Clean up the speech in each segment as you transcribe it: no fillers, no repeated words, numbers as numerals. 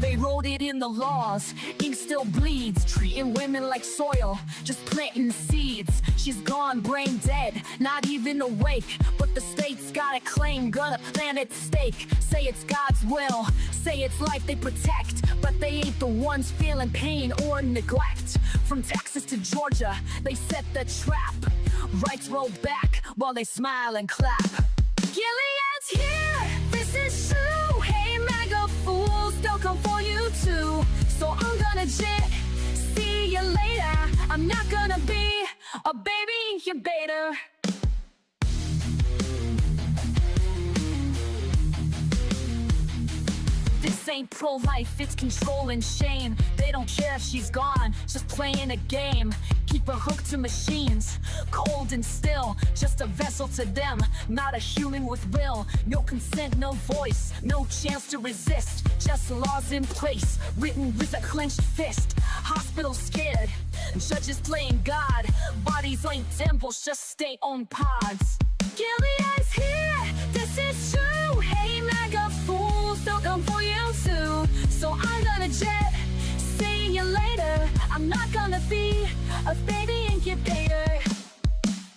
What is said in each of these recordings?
They wrote it in the laws, ink still bleeds. Treating women like soil, just planting seeds. She's gone, brain dead, not even awake. But the state's got a claim, got a plan at stake. Say it's God's will, say it's life they protect, but they ain't the ones feeling pain or neglect. From Texas to Georgia, they set the trap. Rights roll back while they smile and clap. Gilead's here, this is true. Hey MAGA fools, they'll come for you too. So I'm gonna jet, see you later. I'm not gonna be a baby incubator. This ain't pro-life, it's control and shame. They don't care if she's gone, just playing a game. Keep her hooked to machines, cold and still, just a vessel to them, not a human with will. No consent, no voice, no chance to resist. Just laws in place, written with a clenched fist. Hospitals scared, judges playing God. Bodies ain't temples, just state-owned pods. Gilead's here, this is true. Hey MAGA fools, they'll come for you too. So I'm gonna jet, see you later. I'm not gonna be a baby incubator.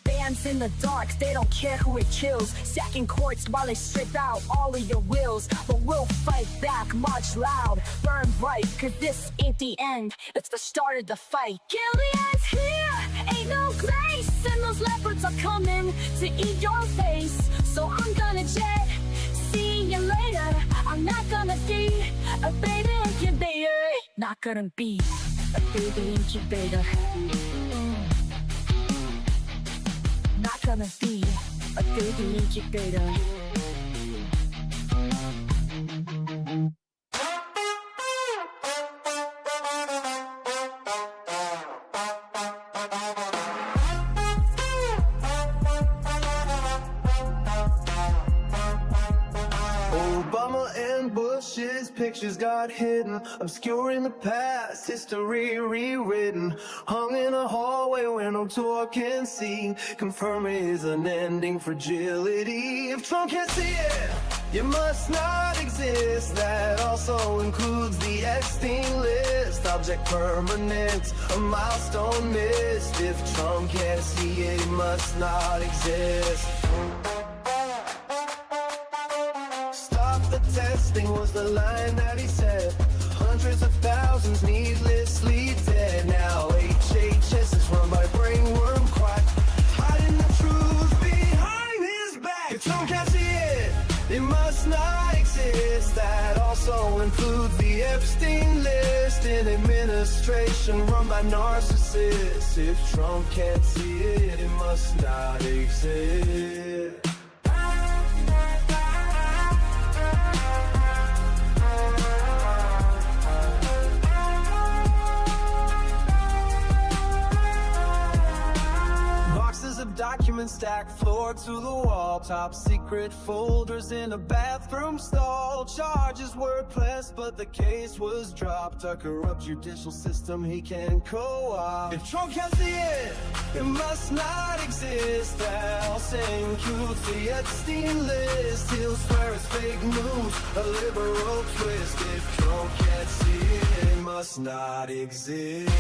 Bands in the dark, they don't care who it kills. Sacking courts while they strip out all of your wills. But we'll fight back, march loud, burn bright. Cause this ain't the end, it's the start of the fight. Gilead's here, ain't no grace. And those leopards are coming to eat your face. So I'm gonna jet, see you later. I'm not gonna be a baby incubator. Not gonna be a baby incubator. Not gonna be a baby incubator. Obama and Bush's pictures got hidden, obscuring the past, history rewritten. Hung in a hallway where no door can see, confirming his unending fragility. If Trump can't see it, you must not exist. That also includes the Epstein list. Object permanent, a milestone missed. If Trump can't see it, he must not exist. The testing was the line that he said. Hundreds of thousands needlessly dead. Now HHS is run by brainworm quack, hiding the truth behind his back. If Trump can't see it, it must not exist. That also includes the Epstein list. An administration run by narcissists. If Trump can't see it, it must not exist. Documents stacked floor to the wall. Top secret folders in a bathroom stall. Charges were pressed but the case was dropped. A corrupt judicial system he can co-opt. If Trump can't see it, it must not exist. That also includes the Epstein list. He'll swear it's fake news, a liberal twist. If Trump can't see it, it must not exist.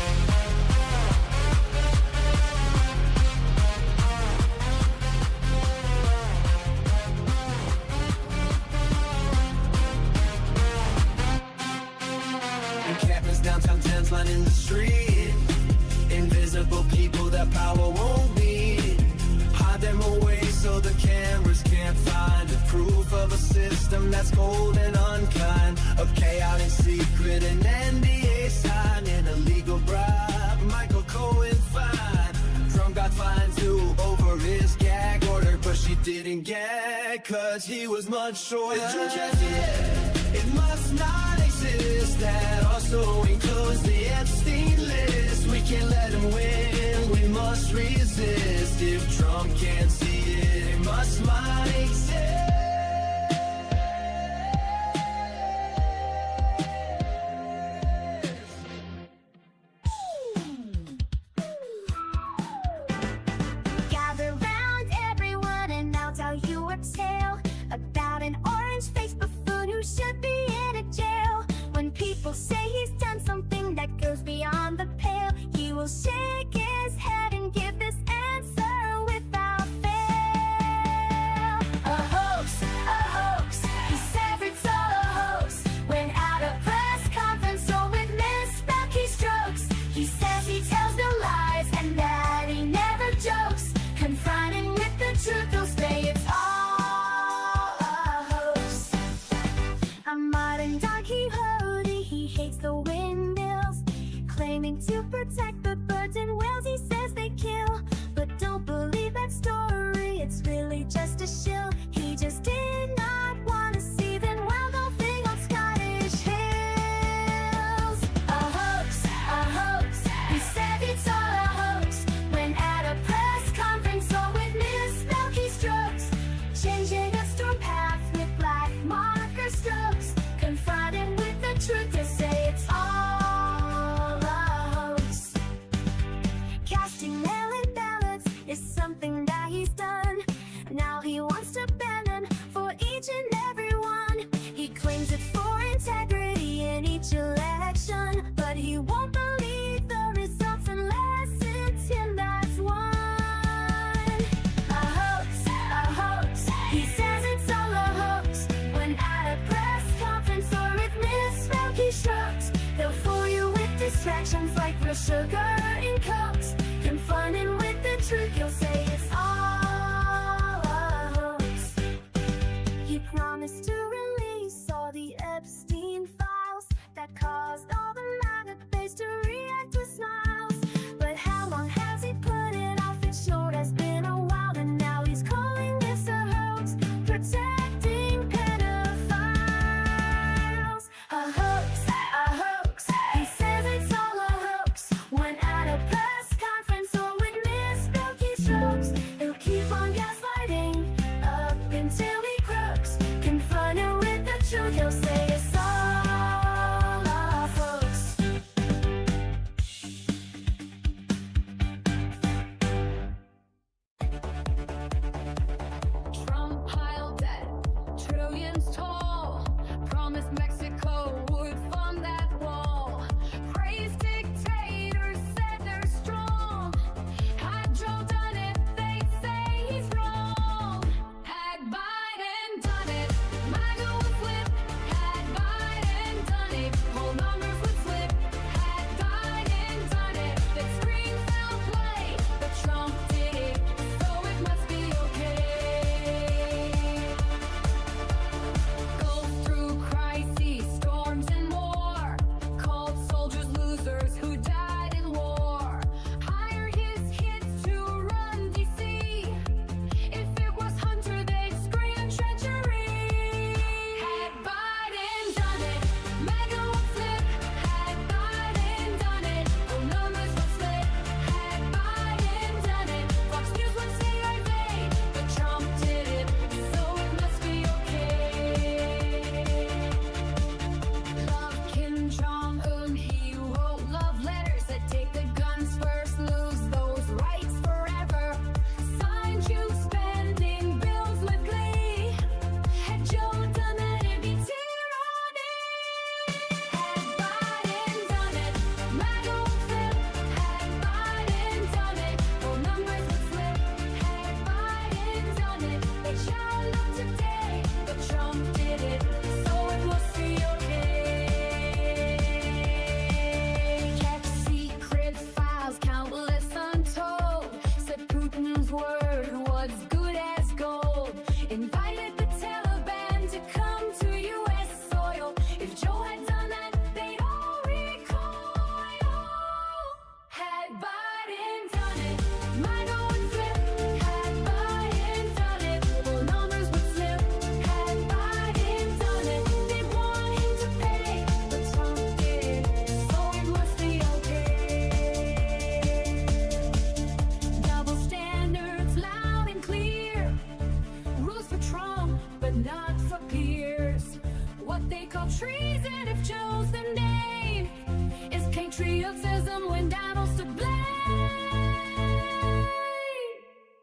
Downtown tents lining the street. Invisible people that power won't beat. Hide them away so the cameras can't find it. Proof of a system that's cold and unkind. A chaos in secret, an NDA sign, an illegal bribe. Michael Cohen fine. Trump got fined too over his gag order, but she didn't gag cause he was much shorter. It must not exist. That also includes the Epstein list. We can't let him win, we must resist. If Trump can't see it, it must not exist. Gather round everyone and I'll tell you a tale about an orange-faced buffoon who should be in a jail. When people actions like real sugar in cups. Confronting with the truth, you'll say it's all a hoax. He promised to release all the Epstein files that caused all the MAGA base to react with smiles. But how long has he put it off? It sure has been a while, and now he's calling this a hoax, protecting pedophiles. A hoax, a hoax. He says it's all a hoax. When at a press conference or witness milky strokes, he'll keep on gaslighting up until he crooks. Confronted with the truth, he'll say it's all a hoax. Trump pile debt, trillions tall. Promised Mexico would fund that wall. Praised dictators, said they're strong. Had Joe done it, they'd say he's wrong. Had Biden done it, MAGA would flip. Had Biden done it, whole numbers would slip. Had Biden done it, that screen fell play. But Trump did it, so it must be okay. Goes through crises, storms, and more. Called soldiers losers who died in war. Hired his kids to run DC. If it was Hunter, they'd scream treachery. Had Biden done it, MAGA would flip. Had Biden done it, the numbers would slip. Had Biden done it, Fox News would say I made. But Trump did it, so it must be okay. Love Kim Jong-un, he wrote love letters that take the guns first, lose those rights forever. Signed you spending bills with glee. Had Joe done that, it'd be tyranny. Had Biden done it, MAGA would flip. Had Biden done it, whole numbers would slip. Had Biden done it, they shout up today. But Trump did it, so it must be okay. Kept secret files, countless untold. Said Putin's word was good as gold. Invited the Taliban to come to U.S. soil. If Joe had done that, they'd all recoil. Had Biden done it, MAGA would flip. Had Biden done it, well, numbers would slip. Had Biden done it, they'd want him to pay. But Trump did it, so it must be okay. Double standards loud and clear. Rules for Trump, but not for peers. What they call treason, if Joe's the name, is patriotism when Donald's to blame.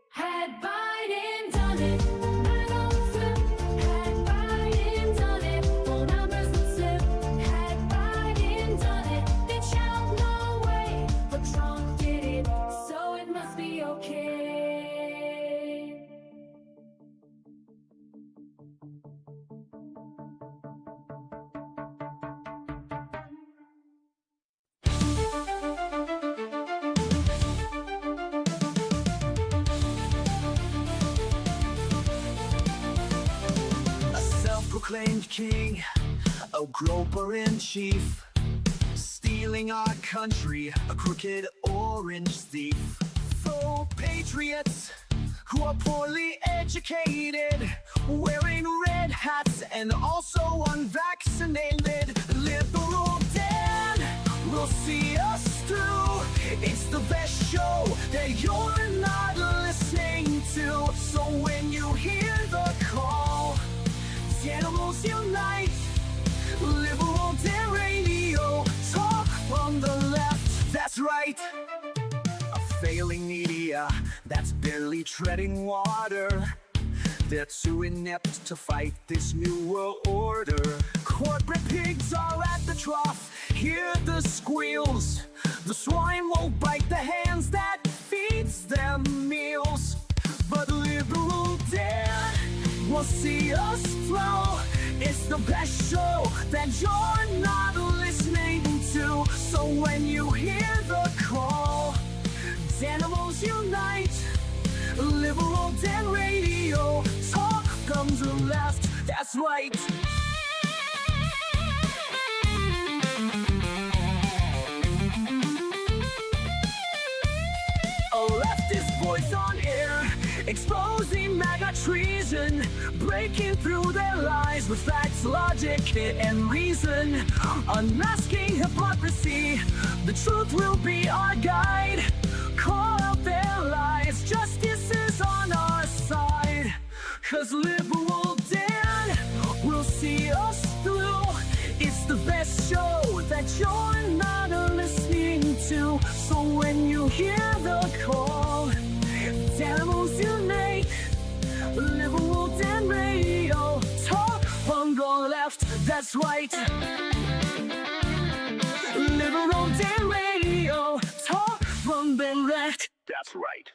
Had Biden done it, MAGA would flip. Had Biden done it, whole numbers would slip. Had Biden done it, they'd shout no way. But Trump did it, so it must be okay. A self-proclaimed king, a groper in chief, stealing our country, a crooked orange thief. Faux patriots who are poorly educated, wearing red hats and also unvaccinated. Liberal Dan will see us through. It's the best show that you're not listening to. So when you hear the call, the animals unite. Liberal Dan Radio, talk on the left, that's right. A failing media that's barely treading water. They're too inept to fight this new world order. Corporate pigs are at the trough, hear the squeals. The swine won't bite the hands that feeds them meals. But liberal Dan will see us through. It's the best show that you're not listening to. So when you hear the call, animals unite. Liberal Dan Radio, talk from the left, that's right. A leftist voice on air, exposing MAGA treason, breaking through their lies with facts, logic, and reason, unmasking hypocrisy. The truth will be our guide. Call out their lies, justice is on our side. 'Cause Liberal Dan will see us through. It's the best show that you're not listening to. So when you hear the call, animals unite. Liberal Dan Radio, talk from the left, that's right. Liberal Dan Radio, talk from the left, that's right.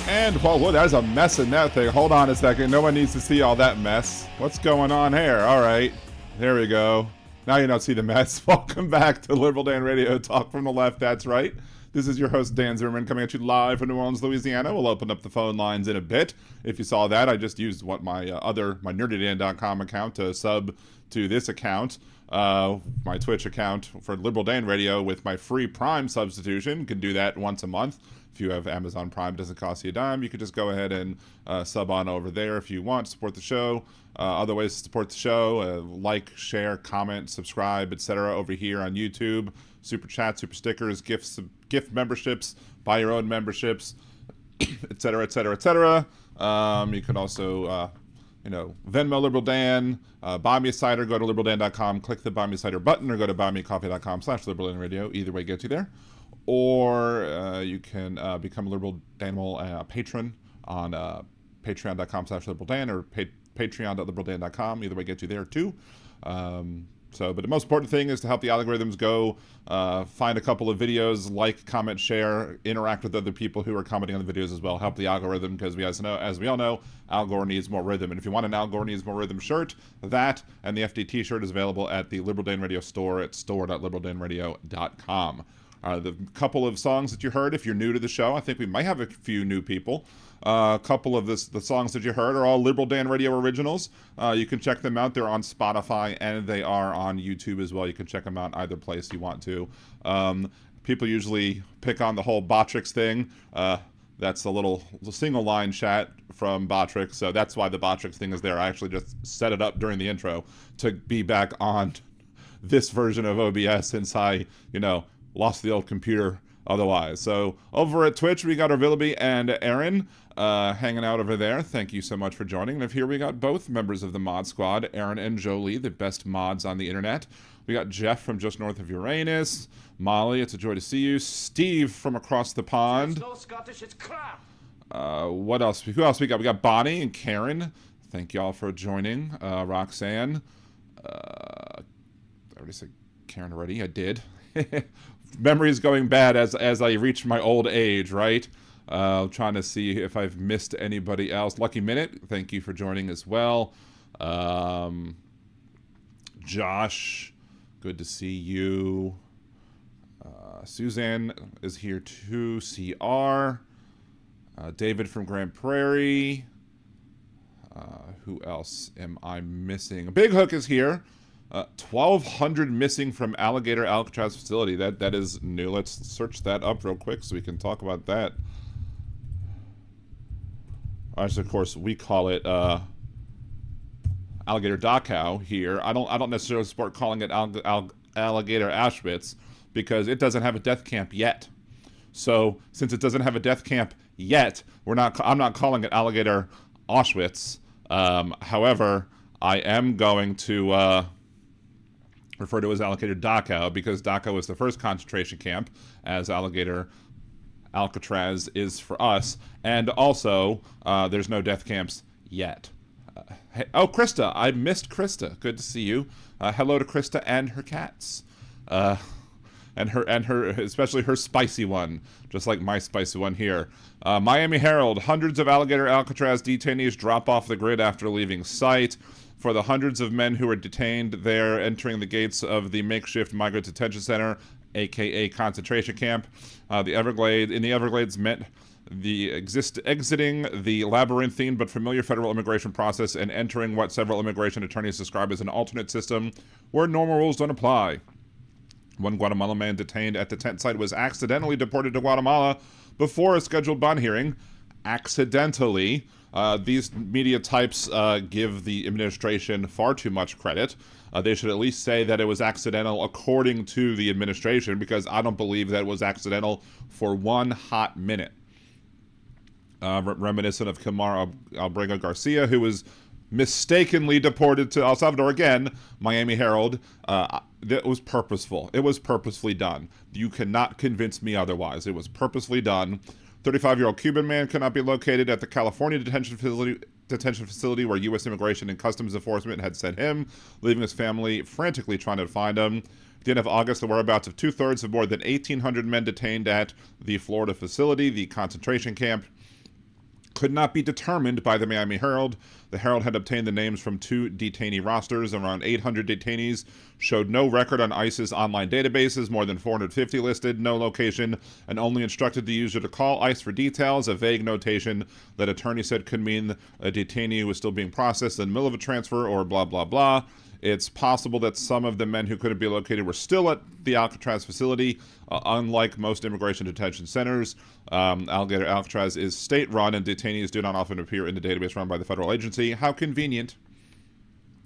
And, whoa, there's a mess in that thing. Hold on a second. No one needs to see all that mess. What's going on here? All right. There we go. Now you don't see the mess. Welcome back to Liberal Dan Radio, talk from the left. That's right. This is your host, Dan Zimmerman, coming at you live from New Orleans, Louisiana. We'll open up the phone lines in a bit. If you saw that, I just used my nerdydan.com account to sub to this account, my Twitch account for Liberal Dan Radio with my free Prime substitution. You can do that once a month. If you have Amazon Prime, it doesn't cost you a dime. You could just go ahead and sub on over there if you want to support the show. Other ways to support the show, like, share, comment, subscribe, etc. over here on YouTube. Super chat, super stickers, gift memberships, buy your own memberships, etc., etc., etc. You can also, Venmo Liberal Dan, buy me a cider, go to liberaldan.com, click the buy me a cider button, or go to buymeacoffee.com/liberaldanradio. Either way gets you there. Or you can become a Liberal Danimal patron on patreon.com/liberaldan or patreon.liberaldan.com. Either way gets you there too. But the most important thing is to help the algorithms go, find a couple of videos, like, comment, share, interact with other people who are commenting on the videos as well. Help the algorithm, because as we all know, Al Gore needs more rhythm. And if you want an Al Gore needs more rhythm shirt, that and the FD t-shirt is available at the Liberal Dan Radio store at store.liberaldanradio.com. The couple of songs that you heard, if you're new to the show, I think we might have a few new people. A couple of the songs that you heard are all Liberal Dan Radio originals. You can check them out. They're on Spotify, and they are on YouTube as well. You can check them out either place you want to. People usually pick on the whole Botrix thing. That's a little single line chat from Botrix, so that's why the Botrix thing is there. I actually just set it up during the intro to be back on this version of OBS since I, lost the old computer otherwise. So over at Twitch, we got our Willoughby and Aaron hanging out over there. Thank you so much for joining. And here we got both members of the mod squad, Aaron and Jolie, the best mods on the internet. We got Jeff from just north of Uranus. Molly, it's a joy to see you. Steve from across the pond. What else? Who else we got? We got Bonnie and Karen. Thank y'all for joining. Roxanne. I already said Karen already. I did. Memory's going bad as I reach my old age, right? Trying to see if I've missed anybody else. Lucky Minute, thank you for joining as well. Josh, good to see you. Suzanne is here too. CR. David from Grand Prairie. Who else am I missing? Big Hook is here. 1,200 missing from Alligator Alcatraz facility. That is new. Let's search that up real quick so we can talk about that. as of course we call it alligator Dachau here. I don't necessarily support calling it alligator Auschwitz because it doesn't have a death camp yet. So since it doesn't have a death camp yet, I'm not calling it alligator Auschwitz. However, I am going to refer to it as alligator Dachau because Dachau was the first concentration camp, as alligator Alcatraz is for us. And also, there's no death camps yet. Hey, oh, Krista. I missed Krista. Good to see you. Hello to Krista and her cats. And her, especially her spicy one, just like my spicy one here. Miami Herald, hundreds of alligator Alcatraz detainees drop off the grid after leaving site. For the hundreds of men who were detained there entering the gates of the makeshift migrant detention center, aka concentration camp, in the Everglades meant exiting the labyrinthine but familiar federal immigration process and entering what several immigration attorneys describe as an alternate system where normal rules don't apply. One Guatemalan man detained at the tent site was accidentally deported to Guatemala before a scheduled bond hearing. Accidentally. These media types give the administration far too much credit. They should at least say that it was accidental according to the administration, because I don't believe that it was accidental for one hot minute. Reminiscent of Camara Albrega Garcia, who was mistakenly deported to El Salvador again. Miami Herald. It was purposeful. It was purposefully done. You cannot convince me otherwise. It was purposefully done. 35-year-old Cuban man could not be located at the California detention facility where U.S. Immigration and Customs Enforcement had sent him, leaving his family frantically trying to find him. At the end of August, the whereabouts of two-thirds of more than 1,800 men detained at the Florida facility, the concentration camp, could not be determined by the Miami Herald. The Herald had obtained the names from 2 detainee rosters. Around 800 detainees showed no record on ICE's online databases, more than 450 listed, no location, and only instructed the user to call ICE for details. A vague notation that attorney said could mean a detainee was still being processed in the middle of a transfer or blah, blah, blah. It's possible that some of the men who couldn't be located were still at the Alcatraz facility. Unlike most immigration detention centers, Alligator Alcatraz is state-run, and detainees do not often appear in the database run by the federal agency. How convenient.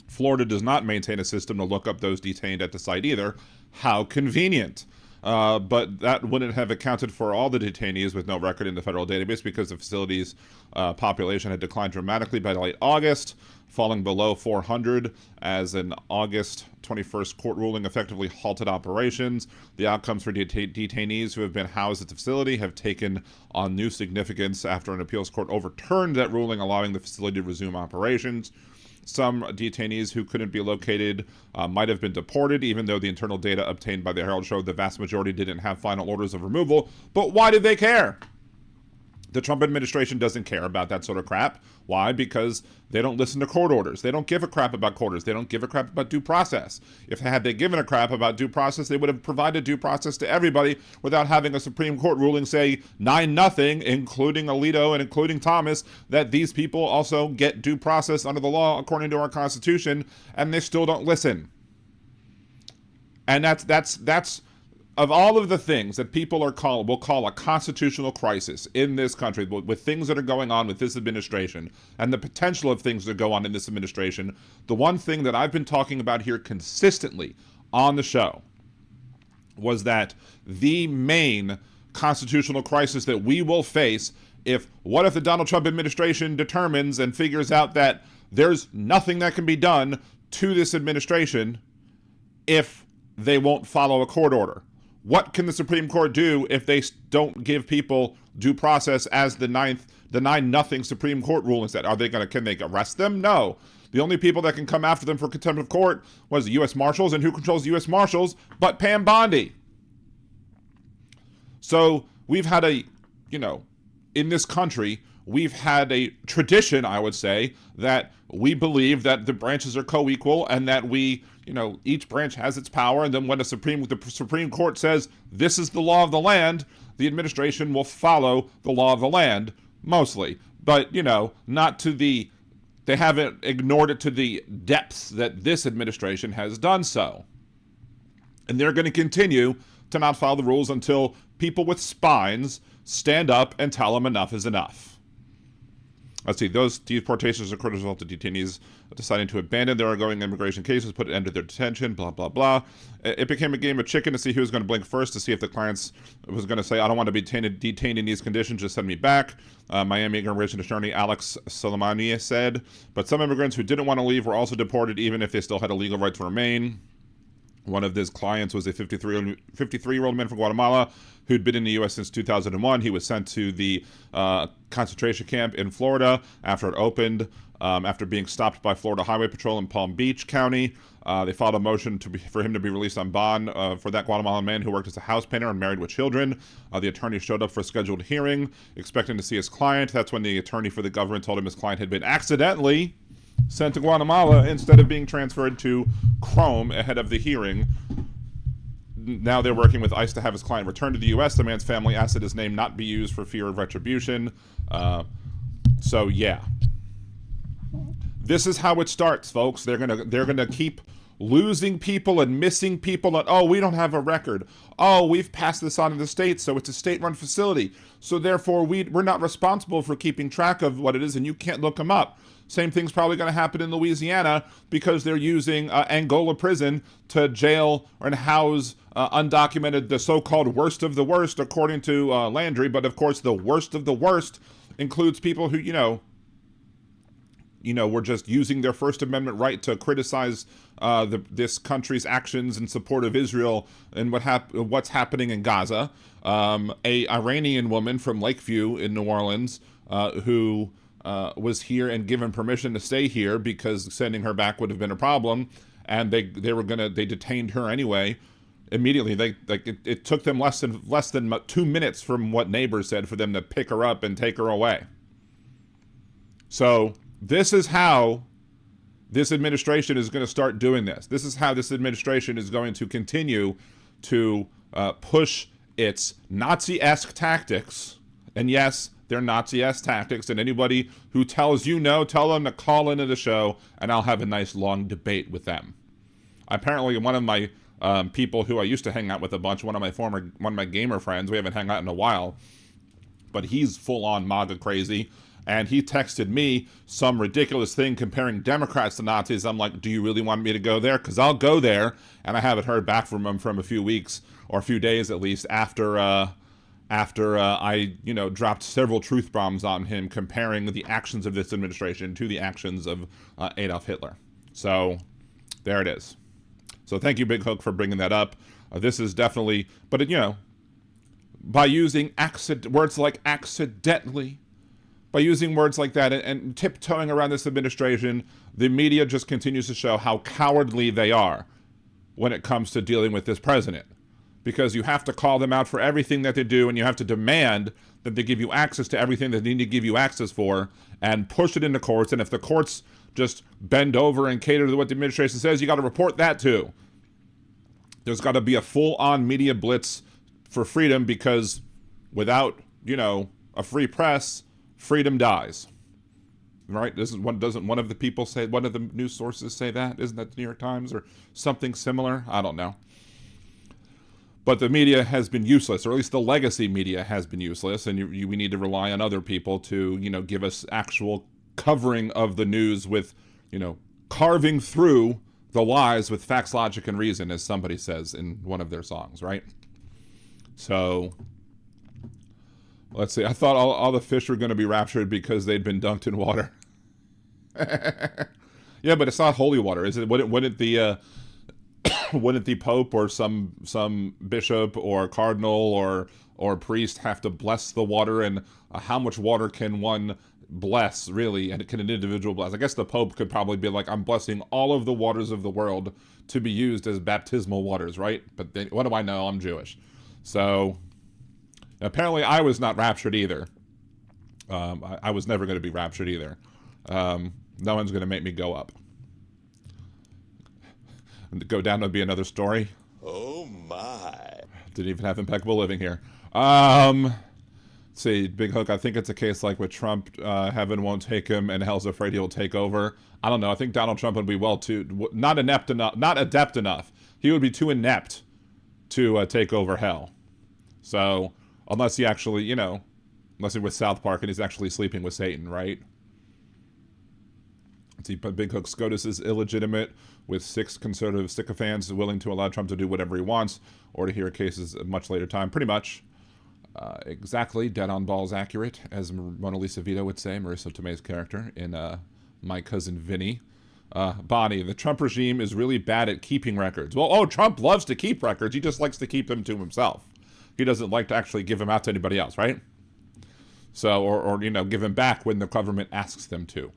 Florida does not maintain a system to look up those detained at the site either. How convenient. But that wouldn't have accounted for all the detainees with no record in the federal database, because the facility's population had declined dramatically by late August, falling below 400 as an August 21st court ruling effectively halted operations. The outcomes for detainees who have been housed at the facility have taken on new significance after an appeals court overturned that ruling, allowing the facility to resume operations. Some detainees who couldn't be located might have been deported, even though the internal data obtained by the Herald showed the vast majority didn't have final orders of removal. But why did they care? The Trump administration doesn't care about that sort of crap. Why? Because they don't listen to court orders. They don't give a crap about court orders. They don't give a crap about due process. If had they given a crap about due process, they would have provided due process to everybody without having a Supreme Court ruling say 9-0, including Alito and including Thomas, that these people also get due process under the law according to our Constitution, and they still don't listen. And that's of all of the things that people will call a constitutional crisis in this country, with things that are going on with this administration and the potential of things that go on in this administration, the one thing that I've been talking about here consistently on the show was that the main constitutional crisis that we will face what if the Donald Trump administration determines and figures out that there's nothing that can be done to this administration if they won't follow a court order? What can the Supreme Court do if they don't give people due process, as the 9-0 Supreme Court ruling said? Can they arrest them? No. The only people that can come after them for contempt of court was the U.S. Marshals, and who controls the U.S. Marshals but Pam Bondi? So we've had in this country, we've had a tradition, I would say, that we believe that the branches are co-equal and that each branch has its power, and then when the Supreme Court says this is the law of the land, the administration will follow the law of the land, mostly. But, they haven't ignored it to the depths that this administration has done so. And they're going to continue to not follow the rules until people with spines stand up and tell them enough is enough. Let's see, those deportations occurred as a result of detainees deciding to abandon their ongoing immigration cases, put an end to their detention, blah, blah, blah. It became a game of chicken to see who was going to blink first, to see if the clients was going to say, I don't want to be detained in these conditions, just send me back. Miami immigration attorney Alex Soleimani said. But some immigrants who didn't want to leave were also deported, even if they still had a legal right to remain. One of his clients was a 53-year-old man from Guatemala who'd been in the U.S. since 2001. He was sent to the concentration camp in Florida after it opened, after being stopped by Florida Highway Patrol in Palm Beach County. They filed a motion for him to be released on bond for that Guatemalan man who worked as a house painter and married with children. The attorney showed up for a scheduled hearing, expecting to see his client. That's when the attorney for the government told him his client had been accidentally sent to Guatemala instead of being transferred to Chrome ahead of the hearing. Now they're working with ICE to have his client returned to the U.S. The man's family asked that his name not be used for fear of retribution. So yeah, this is how it starts, folks. They're gonna keep losing people and missing people. And oh, we don't have a record. Oh, we've passed this on to the state, so it's a state-run facility. So therefore, we're not responsible for keeping track of what it is, and you can't look them up. Same thing's probably going to happen in Louisiana because they're using Angola prison to jail and house undocumented, the so-called worst of the worst, according to Landry. But of course, the worst of the worst includes people who, were just using their First Amendment right to criticize this country's actions in support of Israel and what's happening in Gaza. A Iranian woman from Lakeview in New Orleans who was here and given permission to stay here because sending her back would have been a problem, and they detained her anyway. Immediately, it took them less than 2 minutes from what neighbors said for them to pick her up and take her away. So this is how this administration is going to start doing this. This is how this administration is going to continue to push its Nazi-esque tactics. And yes, they're Nazi-esque tactics. And anybody who tells you no, tell them to call into the show, and I'll have a nice long debate with them. Apparently, one of my people who I used to hang out with a bunch, one of my gamer friends, we haven't hung out in a while, but he's full-on MAGA crazy. And he texted me some ridiculous thing comparing Democrats to Nazis. I'm like, do you really want me to go there? Because I'll go there. And I haven't heard back from him from a few weeks, or a few days at least, after I dropped several truth bombs on him comparing the actions of this administration to the actions of Adolf Hitler. So there it is. So thank you, Big Hook, for bringing that up. This is definitely, but by using words like accidentally, by using words like that and tiptoeing around this administration, the media just continues to show how cowardly they are when it comes to dealing with this president. Because you have to call them out for everything that they do, and you have to demand that they give you access to everything that they need to give you access for, and push it into courts. And if the courts just bend over and cater to what the administration says, you got to report that too. There's got to be a full-on media blitz for freedom, because without, a free press, freedom dies. Right? Doesn't one of the people say, one of the news sources say that? Isn't that the New York Times or something similar? I don't know. But the media has been useless, or at least the legacy media has been useless, and we need to rely on other people to, give us actual covering of the news with, carving through the lies with facts, logic, and reason, as somebody says in one of their songs, right? So let's see. I thought all the fish were going to be raptured because they'd been dunked in water. Yeah, but it's not holy water, is it? Wouldn't the Pope or some bishop or cardinal or priest have to bless the water? And how much water can one bless, really? And can an individual bless? I guess the Pope could probably be like, I'm blessing all of the waters of the world to be used as baptismal waters, right? But then, what do I know? I'm Jewish. So apparently I was not raptured either. I was never going to be raptured either. No one's going to make me go up. And to go down would be another story. Oh my. Didn't even have impeccable living here. Let's see, Big Hook, I think it's a case like with Trump. Heaven won't take him and hell's afraid he'll take over. I don't know. I think Donald Trump would be not adept enough. He would be too inept to take over hell. So unless he actually, unless he's with South Park and he's actually sleeping with Satan, right? See, Big Hook SCOTUS is illegitimate, with 6 conservative sycophants willing to allow Trump to do whatever he wants, or to hear cases at a much later time. Pretty much. Exactly, dead on balls accurate, as Mona Lisa Vito would say, Marissa Tomei's character in My Cousin Vinny. Bonnie, the Trump regime is really bad at keeping records. Well, Trump loves to keep records. He just likes to keep them to himself. He doesn't like to actually give them out to anybody else, right? So, or give them back when the government asks them to.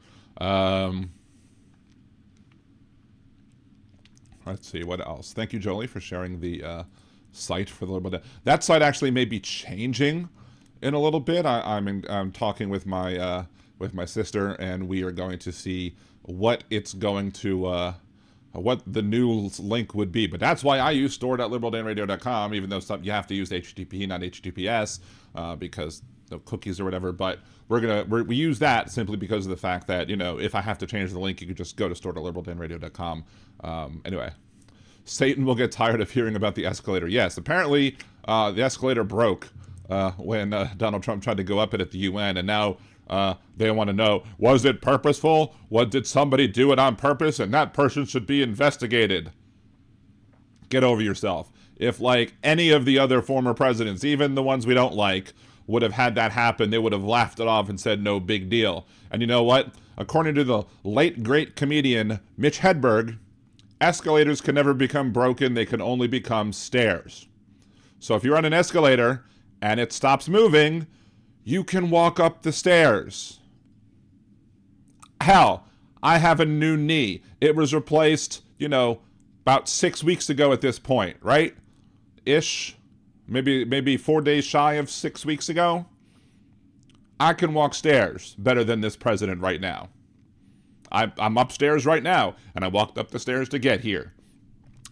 Let's see, what else? Thank you, Jolie, for sharing the site for the little bit. That site actually may be changing in a little bit. I'm talking with my sister, and we are going to see what it's going to what the new link would be. But that's why I use store.liberaldanradio.com, even though you have to use HTTP, not HTTPS, because the cookies or whatever. But we use that simply because of the fact that, if I have to change the link, you could just go to store.liberaldanradio.com. Anyway, Satan will get tired of hearing about the escalator. Yes, apparently the escalator broke when Donald Trump tried to go up it at the UN, and now they want to know, was it purposeful? Did somebody do it on purpose? And that person should be investigated. Get over yourself. If, like, any of the other former presidents, even the ones we don't like, would have had that happen, they would have laughed it off and said no big deal. And you know what? According to the late great comedian Mitch Hedberg, escalators can never become broken. They can only become stairs. So if you're on an escalator and it stops moving, you can walk up the stairs. Hell, I have a new knee. It was replaced, about 6 weeks ago at this point, right? Ish. Maybe 4 days shy of 6 weeks ago. I can walk stairs better than this president right now. I'm upstairs right now, and I walked up the stairs to get here.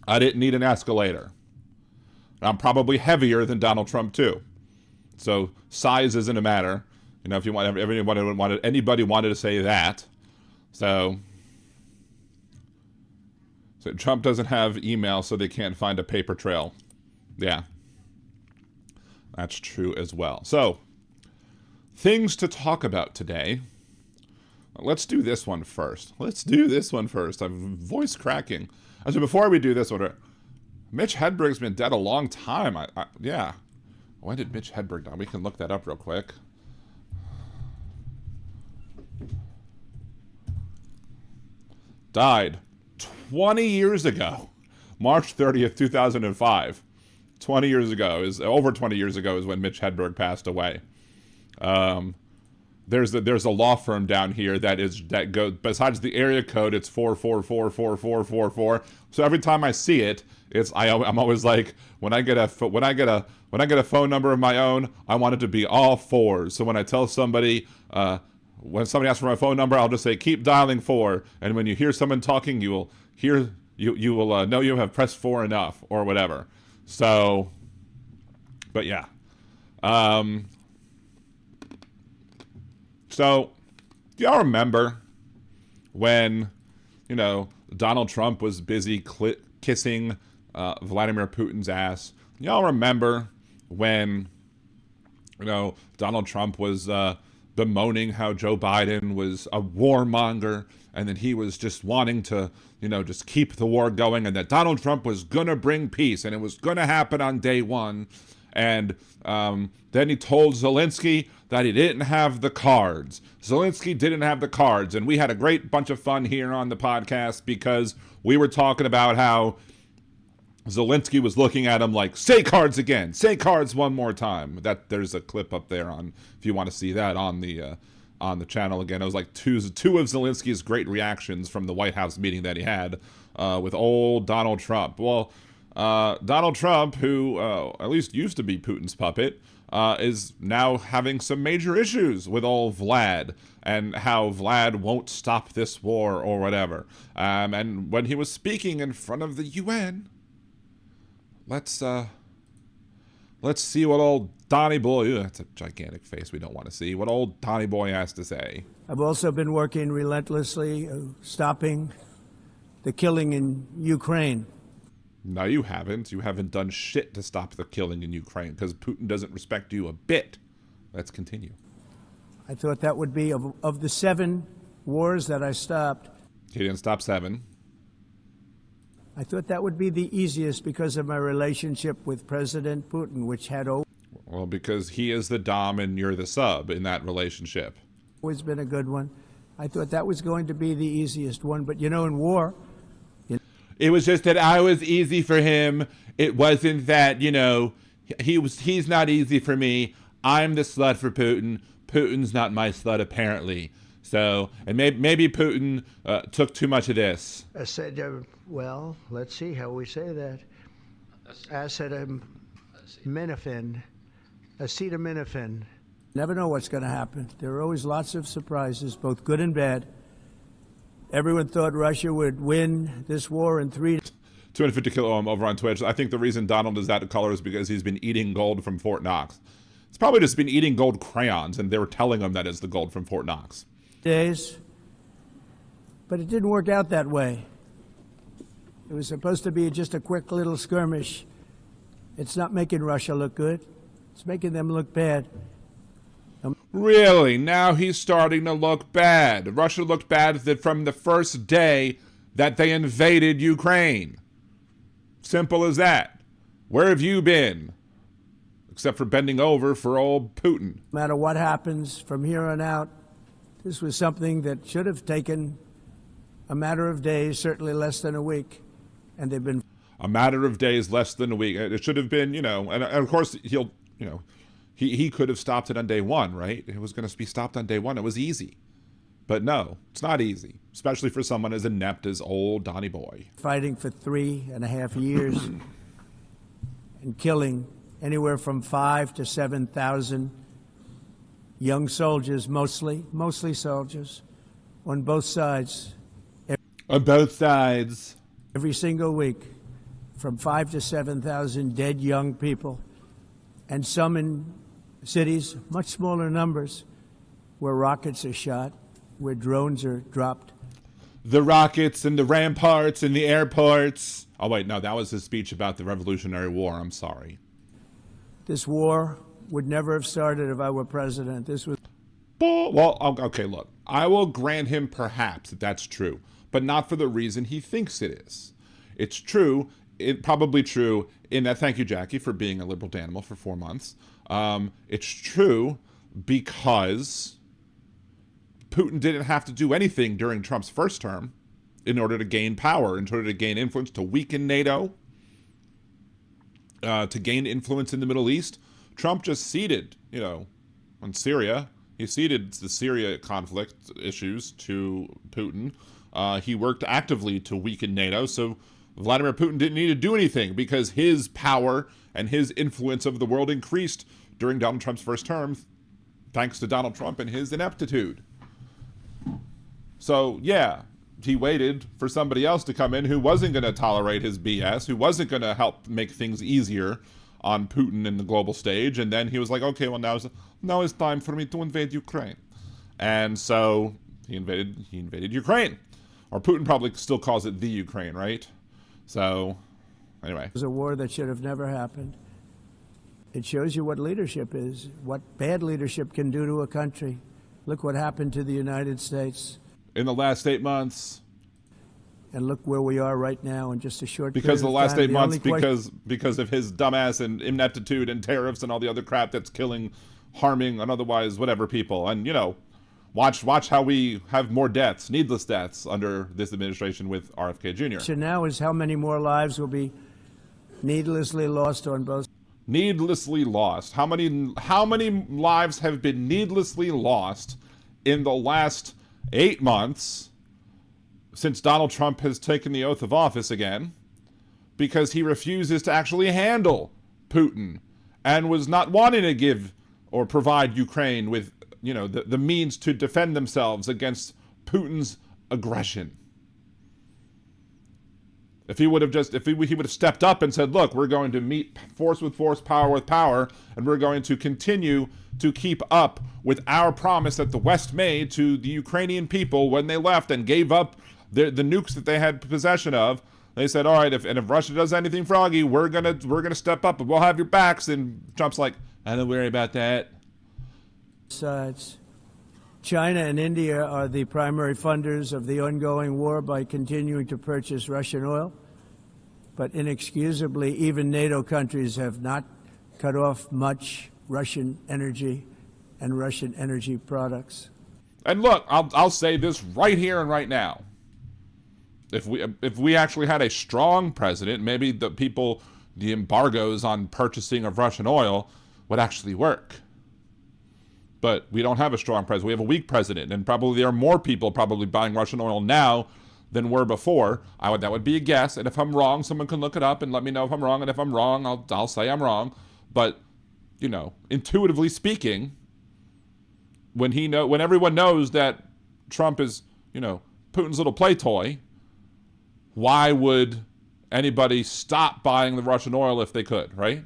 I didn't need an escalator. I'm probably heavier than Donald Trump, too. So size isn't a matter. If you want, anybody wanted to say that. So Trump doesn't have email, so they can't find a paper trail. Yeah. That's true as well. So, things to talk about today. Let's do this one first. I'm voice cracking. So before we do this one, Mitch Hedberg's been dead a long time. Yeah. When did Mitch Hedberg die? We can look that up real quick. Died 20 years ago. March 30th, 2005. 20 years ago over 20 years ago is when Mitch Hedberg passed away. There's a law firm down here that goes, besides the area code, it's 4444444. So every time I see it, I'm always like, when I get a phone number of my own, I want it to be all fours. So when I tell somebody, when somebody asks for my phone number, I'll just say, keep dialing 4. And when you hear someone talking, you will know you have pressed 4 enough or whatever. So, but yeah. So, do y'all remember when, Donald Trump was busy kissing Vladimir Putin's ass? Y'all remember when, Donald Trump was bemoaning how Joe Biden was a warmonger, and that he was just wanting to, just keep the war going, and that Donald Trump was going to bring peace, and it was going to happen on day one. And then he told Zelensky that he didn't have the cards. Zelensky didn't have the cards, and we had a great bunch of fun here on the podcast because we were talking about how Zelensky was looking at him like, say cards again, say cards one more time. There's a clip up there on, if you want to see that on the channel again. It was like two of Zelensky's great reactions from the White House meeting that he had with old Donald Trump. Well, Donald Trump, who at least used to be Putin's puppet, is now having some major issues with old Vlad, and how Vlad won't stop this war or whatever. And when he was speaking in front of the UN, let's see what old Donny Boy, that's a gigantic face we don't want to see, what old Donny Boy has to say. I've also been working relentlessly, stopping the killing in Ukraine. No, you haven't. You haven't done shit to stop the killing in Ukraine because Putin doesn't respect you a bit. Let's continue. I thought that would be, of the 7 wars that I stopped, He didn't stop 7. I thought that would be the easiest because of my relationship with President Putin, which had Well, because he is the dom and you're the sub in that relationship. always been a good one. I thought that was going to be the easiest one. But, you know, in war, It was just that I was easy for him. It wasn't that, you know, he's not easy for me. I'm the slut for Putin. Putin's not my slut, apparently. So, and maybe Putin took too much of this. well, let's see how we say that. Acetaminophen. Never know what's going to happen. There are always lots of surprises, both good and bad. Everyone thought Russia would win this war in 3 days. 250 kilo over on Twitch. I think the reason Donald is that color is because he's been eating gold from Fort Knox. It's probably just been eating gold crayons, and they were telling him that is the gold from Fort Knox. Days. But it didn't work out that way. It was supposed to be just a quick little skirmish. It's not making Russia look good. It's making them look bad. Really? Now he's starting to look bad. Russia looked bad from the first day that they invaded Ukraine. Simple as that. Where have you been? Except for bending over for old Putin. No matter what happens from here on out, this was something that should have taken a matter of days, certainly less than a week. And they've been... A matter of days, less than a week. It should have been, you know, and of course he could have stopped it on day 1, right? It was going to be stopped on day 1. It was easy. But no, it's not easy, especially for someone as inept as old Donny Boy. Fighting for 3.5 years and killing anywhere from 5,000 to 7,000 young soldiers, mostly soldiers, on both sides. On both sides. Every single week, from 5,000 to 7,000 dead young people, and some in cities, much smaller numbers, where rockets are shot, where drones are dropped. The rockets and the ramparts and the airports. Oh, wait, no, that was his speech about the Revolutionary War. I'm sorry. This war would never have started if I were president. This was... Well, okay, look. I will grant him perhaps that that's true, but not for the reason he thinks it is. It's true, probably true in that, thank you, Jackie, for being a liberal animal for 4 months. It's true because Putin didn't have to do anything during Trump's first term in order to gain power, in order to gain influence, to weaken NATO, to gain influence in the Middle East. Trump just ceded, you know, on Syria. He ceded the Syria conflict issues to Putin. He worked actively to weaken NATO, so Vladimir Putin didn't need to do anything because his power and his influence over the world increased during Donald Trump's first term, thanks to Donald Trump and his ineptitude. So, yeah, he waited for somebody else to come in who wasn't going to tolerate his BS, who wasn't going to help make things easier on Putin in the global stage. And then he was like, okay, well, now it's time for me to invade Ukraine. And so he invaded Ukraine. Or Putin probably still calls it the Ukraine, right? So, anyway. It was a war that should have never happened. It shows you what leadership is, what bad leadership can do to a country. Look what happened to the United States. In the last 8 months. And look where we are right now in just a short period because of the last time. 8 months, because of his dumbass and ineptitude and tariffs and all the other crap that's killing, harming, and otherwise whatever people. And, you know, watch how we have more deaths, needless deaths, under this administration with RFK Jr. So now is how many more lives will be needlessly lost on both. Needlessly lost. How many lives have been needlessly lost in the last 8 months since Donald Trump has taken the oath of office again, because he refuses to actually handle Putin and was not wanting to give or provide Ukraine with, you know, the means to defend themselves against Putin's aggression. If he would have stepped up and said, look, we're going to meet force with force, power with power, and we're going to continue to keep up with our promise that the West made to the Ukrainian people when they left and gave up the nukes that they had possession of. They said, all right, if Russia does anything froggy, we're gonna step up and we'll have your backs. And Trump's like, I don't worry about that. Sides. China and India are the primary funders of the ongoing war by continuing to purchase Russian oil. But inexcusably, even NATO countries have not cut off much Russian energy and Russian energy products. And look, I'll say this right here and right now. If we actually had a strong president, maybe the embargoes on purchasing of Russian oil would actually work. But we don't have a strong president. We have a weak president, and probably there are more people probably buying Russian oil now than were before. That would be a guess, and if I'm wrong, someone can look it up and let me know if I'm wrong, and if I'm wrong, I'll say I'm wrong. But, you know, intuitively speaking, when everyone knows that Trump is, you know, Putin's little play toy, why would anybody stop buying the Russian oil if they could, right?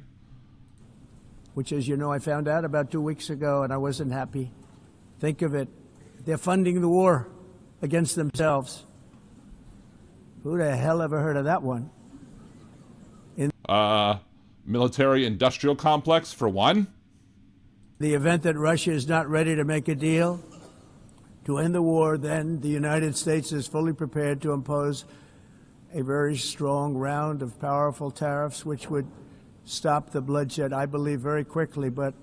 Which, as you know, I found out about 2 weeks ago, and I wasn't happy. Think of it. They're funding the war against themselves. Who the hell ever heard of that one? Military-industrial complex, for one. The event that Russia is not ready to make a deal to end the war, then the United States is fully prepared to impose a very strong round of powerful tariffs, which would stop the bloodshed, I believe, very quickly. But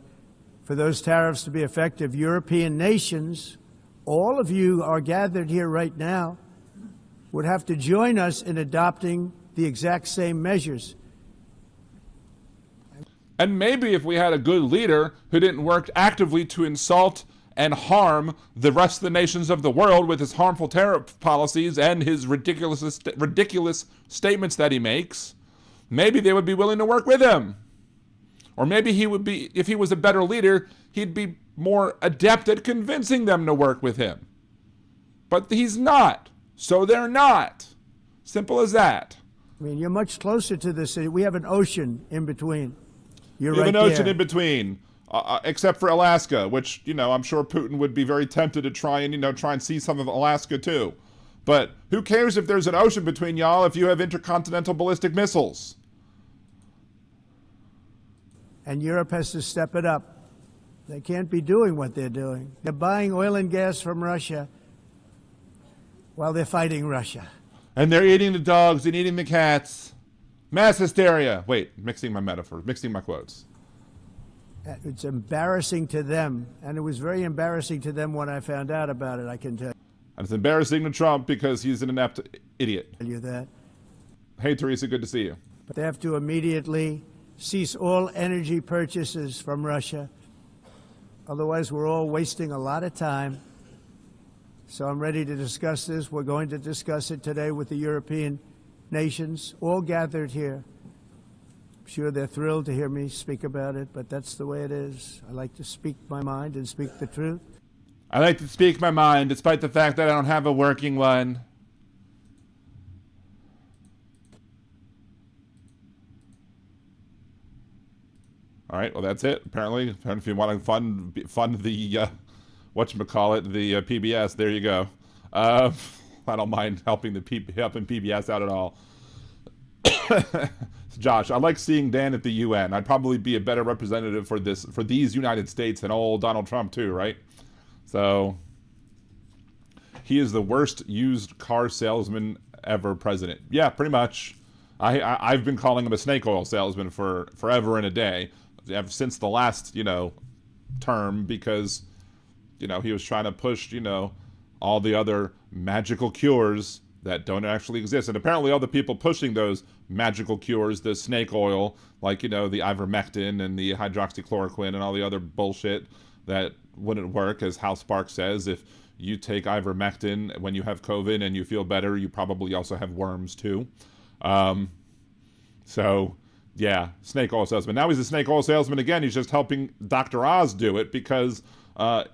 for those tariffs to be effective, European nations, all of you are gathered here right now, would have to join us in adopting the exact same measures. And maybe if we had a good leader who didn't work actively to insult and harm the rest of the nations of the world with his harmful tariff policies and his ridiculous statements that he makes, maybe they would be willing to work with him. Or maybe he would be, if he was a better leader, he'd be more adept at convincing them to work with him. But he's not. So they're not. Simple as that. I mean, you're much closer to this. We have an ocean in between. You're We have right an ocean there. in between, except for Alaska, which, you know, I'm sure Putin would be very tempted to try and see some of Alaska too. But who cares if there's an ocean between y'all if you have intercontinental ballistic missiles? And Europe has to step it up. They can't be doing what they're doing. They're buying oil and gas from Russia while they're fighting Russia. And they're eating the dogs and eating the cats. Mass hysteria. Wait, mixing my metaphors, mixing my quotes. It's embarrassing to them, and it was very embarrassing to them when I found out about it, I can tell And it's embarrassing to Trump because he's an inept idiot. you that. Hey, Teresa, good to see you. But they have to immediately cease all energy purchases from Russia. Otherwise, we're all wasting a lot of time. So I'm ready to discuss this. We're going to discuss it today with the European nations, all gathered here. I'm sure they're thrilled to hear me speak about it, but that's the way it is. I like to speak my mind and speak the truth. I like to speak my mind, despite the fact that I don't have a working one. All right, well, that's it. Apparently, if you want to fund the, whatchamacallit, the PBS, there you go. I don't mind helping PBS out at all. Josh, I like seeing Dan at the UN. I'd probably be a better representative for these United States than old Donald Trump too, right? So he is the worst used car salesman ever president. Yeah, pretty much. I've been calling him a snake oil salesman for forever and a day, ever since the last, term, because, he was trying to push, all the other magical cures that don't actually exist. And apparently all the people pushing those magical cures, the snake oil, like, the ivermectin and the hydroxychloroquine and all the other bullshit that wouldn't work, as Hal Sparks says. If you take ivermectin when you have COVID and you feel better, you probably also have worms too. So, yeah, snake oil salesman. Now he's a snake oil salesman again. He's just helping Dr. Oz do it because the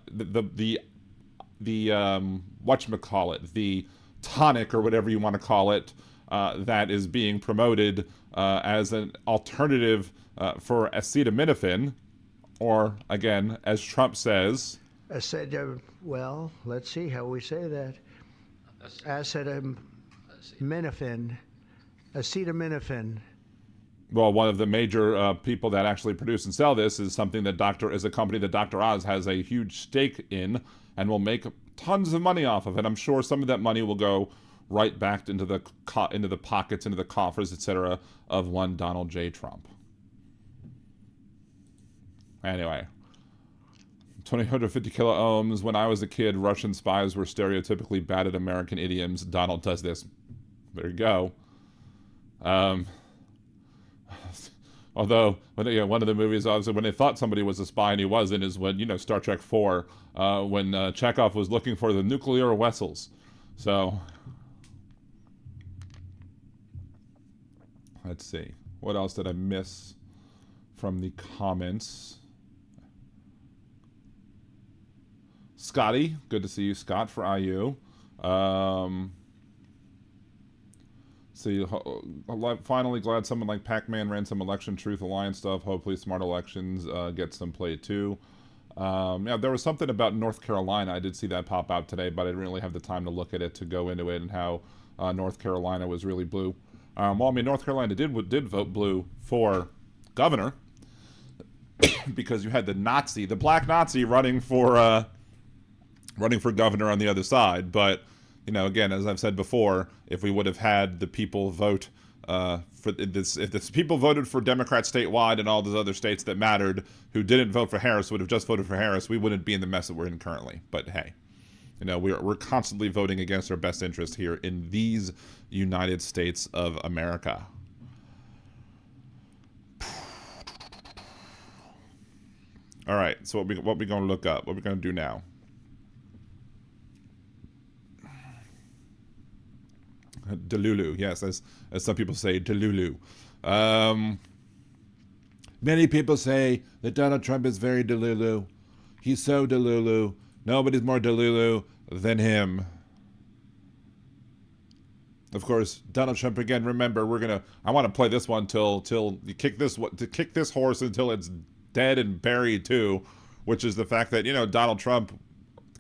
whatchamacallit, the tonic or whatever you want to call it, that is being promoted as an alternative for acetaminophen, or again, as Trump says, Well, let's see how we say that. Acetaminophen. well, one of the major people that actually produce and sell this is something that a company that Dr. Oz has a huge stake in, and will make tons of money off of it. I'm sure some of that money will go right back into the pockets, into the coffers, etc., of one Donald J. Trump. Anyway, 250 kilo ohms. When I was a kid, Russian spies were stereotypically bad at American idioms. Donald does this. There you go. Although, one of the movies, obviously, when they thought somebody was a spy and he wasn't, is when, Star Trek 4, when Chekhov was looking for the nuclear vessels. So, let's see. What else did I miss from the comments? Scotty, good to see you, Scott, for IU. See, finally glad someone like Pac-Man ran some election truth alliance stuff. Hopefully Smart Elections gets some play too. Yeah, there was something about North Carolina. I did see that pop out today, but I didn't really have the time to look at it, to go into it, and how North Carolina was really blue. Well, I mean, North Carolina did vote blue for governor because you had the black Nazi running for governor on the other side. But again, as I've said before, if we would have had the people vote if the people voted for Democrats statewide and all those other states that mattered who didn't vote for Harris would have just voted for Harris, we wouldn't be in the mess that we're in currently. But hey, we're constantly voting against our best interest here in these United States of America. All right, so what we gonna look up? What we gonna do now? Delulu, yes, as some people say, Delulu. Many people say that Donald Trump is very Delulu. He's so Delulu. Nobody's more Delulu than him. Of course, Donald Trump again. Remember, I want to play this one till you kick this horse until it's dead and buried too, which is the fact that Donald Trump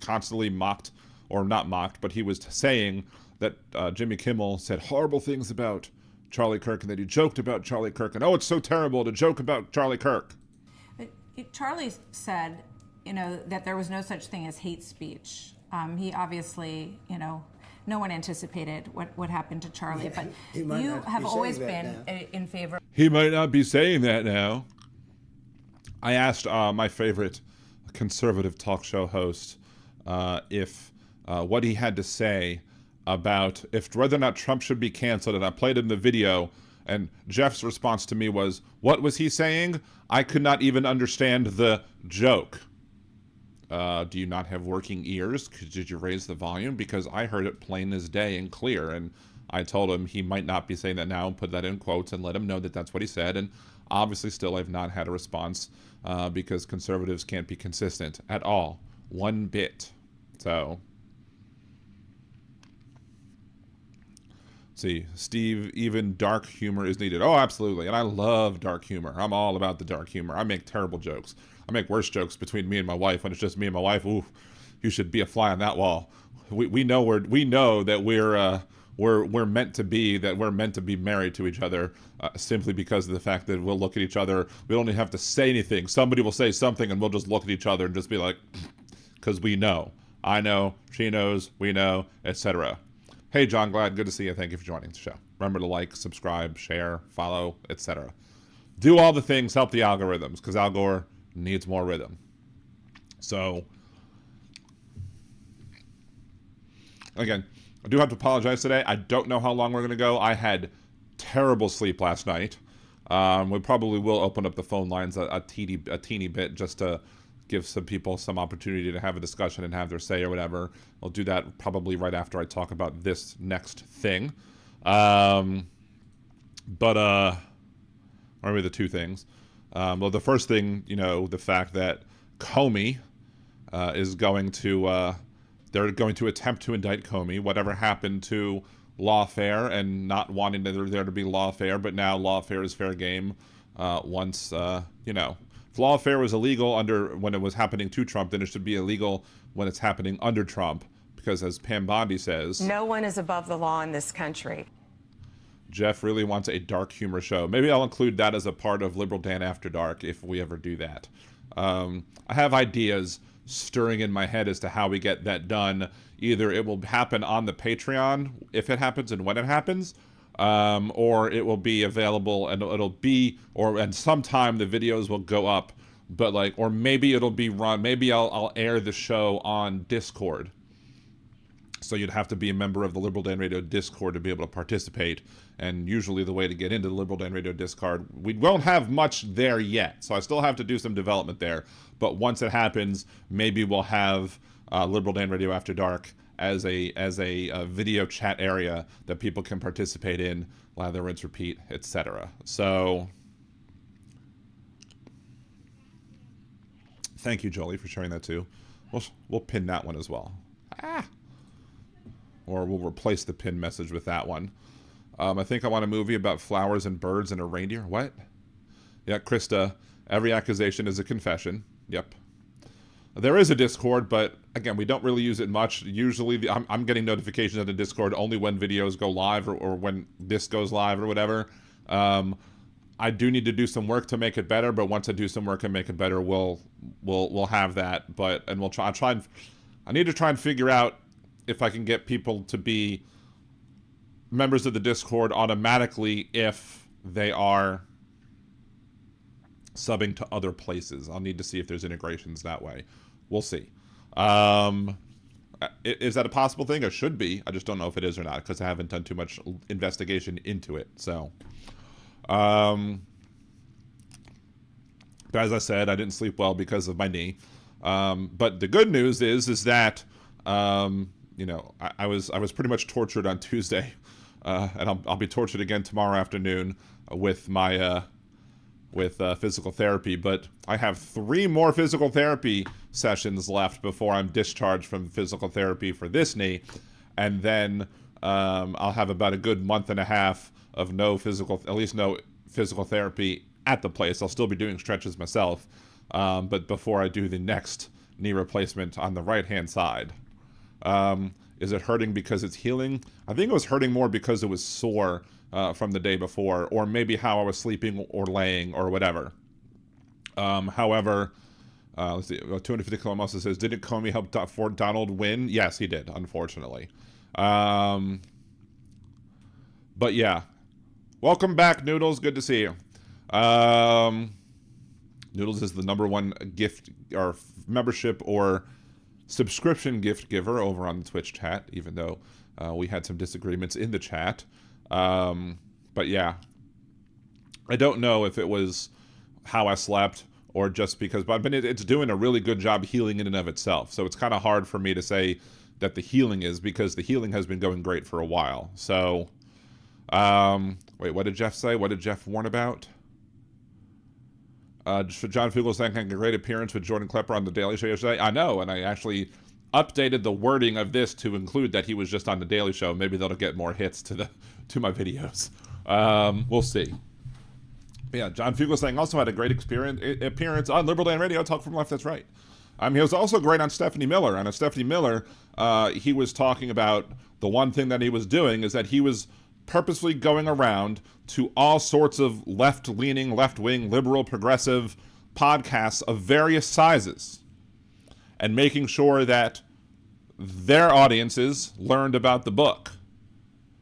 constantly mocked, or not mocked, but he was saying that Jimmy Kimmel said horrible things about Charlie Kirk, and that he joked about Charlie Kirk, and it's so terrible to joke about Charlie Kirk. But Charlie said, that there was no such thing as hate speech. He obviously, no one anticipated what happened to Charlie, but you have always been in favor. He might not be saying that now. I asked my favorite conservative talk show host if what he had to say about whether or not Trump should be canceled, and I played him the video, and Jeff's response to me was, "What was he saying? I could not even understand the joke." Do you not have working ears? Did you raise the volume? Because I heard it plain as day and clear, and I told him he might not be saying that now, and put that in quotes and let him know that that's what he said. And obviously still I've not had a response because conservatives can't be consistent at all, one bit. So see, Steve, even dark humor is needed. Oh, absolutely. And I love dark humor. I'm all about the dark humor. I make terrible jokes. I make worse jokes between me and my wife. When it's just me and my wife, ooh, you should be a fly on that wall. We know that we're meant to be, that we're meant to be married to each other simply because of the fact that we'll look at each other. We don't even have to say anything. Somebody will say something and we'll just look at each other and just be like, because we know. I know, she knows, we know, etc. Hey, John Glad, good to see you. Thank you for joining the show. Remember to like, subscribe, share, follow, etc. Do all the things, help the algorithms, because Al Gore needs more rhythm. So, again, I do have to apologize today. I don't know how long we're going to go. I had terrible sleep last night. We probably will open up the phone lines a teeny bit just to give some people some opportunity to have a discussion and have their say or whatever. I'll do that probably right after I talk about this next thing. Or maybe the two things. Well, the first thing, the fact that Comey is going to, they're going to attempt to indict Comey. Whatever happened to lawfare and not wanting there to be lawfare, but now lawfare is fair game. Once, if lawfare was illegal when it was happening to Trump, then it should be illegal when it's happening under Trump. Because as Pam Bondi says, no one is above the law in this country. Jeff really wants a dark humor show. Maybe I'll include that as a part of Liberal Dan After Dark if we ever do that. I have ideas. stirring in my head as to how we get that done. Either it will happen on the Patreon if it happens and when it happens, or it will be available and and sometime the videos will go up, but like, or maybe it'll be run, maybe I'll air the show on Discord. So you'd have to be a member of the Liberal Dan Radio Discord to be able to participate. And usually the way to get into the Liberal Dan Radio Discord, we won't have much there yet. So I still have to do some development there. But once it happens, maybe we'll have Liberal Dan Radio After Dark as a video chat area that people can participate in, lather, rinse, repeat, etc. So thank you, Jolie, for sharing that too. We'll pin that one as well. Or we'll replace the pin message with that one. I think I want a movie about flowers and birds and a reindeer. What? Yeah, Krista, every accusation is a confession. Yep. There is a Discord, but again, we don't really use it much. Usually, I'm getting notifications on the Discord only when videos go live or when this goes live or whatever. I do need to do some work to make it better, but once I do some work and make it better, we'll have that. And we'll try. I need to try and figure out if I can get people to be members of the Discord automatically if they are subbing to other places. I'll need to see if there's integrations that way. We'll see. Is that a possible thing? It should be. I just don't know if it is or not because I haven't done too much investigation into it. So, but as I said, I didn't sleep well because of my knee. But the good news is that you know, I was pretty much tortured on Tuesday, and I'll be tortured again tomorrow afternoon with my physical therapy. But I have 3 more physical therapy sessions left before I'm discharged from physical therapy for this knee, and then I'll have about a good month and a half of no physical therapy at the place. I'll still be doing stretches myself, but before I do the next knee replacement on the right-hand side. Is it hurting because it's healing? I think it was hurting more because it was sore from the day before, or maybe how I was sleeping or laying or whatever. However, let's see. 250 Kilomosa says, didn't Comey help Fort Donald win? Yes, he did, unfortunately. But yeah. Welcome back, Noodles. Good to see you. Noodles is the #1 gift or membership or subscription gift giver over on the Twitch chat, even though we had some disagreements in the chat. But yeah, I don't know if it was how I slept or just because, but it's doing a really good job healing in and of itself. So it's kind of hard for me to say that the healing is, because the healing has been going great for a while. So, wait, what did Jeff say? What did Jeff warn about? John Fugel saying a great appearance with Jordan Klepper on The Daily Show yesterday. I know, and I actually updated the wording of this to include that he was just on The Daily Show. Maybe that'll get more hits to my videos. We'll see. But yeah, John Fugel saying also had a great appearance on Liberal Dan Radio. Talk from Left, that's right. He was also great on Stephanie Miller. And on Stephanie Miller, he was talking about the one thing that he was doing is that he was purposely going around to all sorts of left-leaning, left-wing, liberal, progressive podcasts of various sizes and making sure that their audiences learned about the book.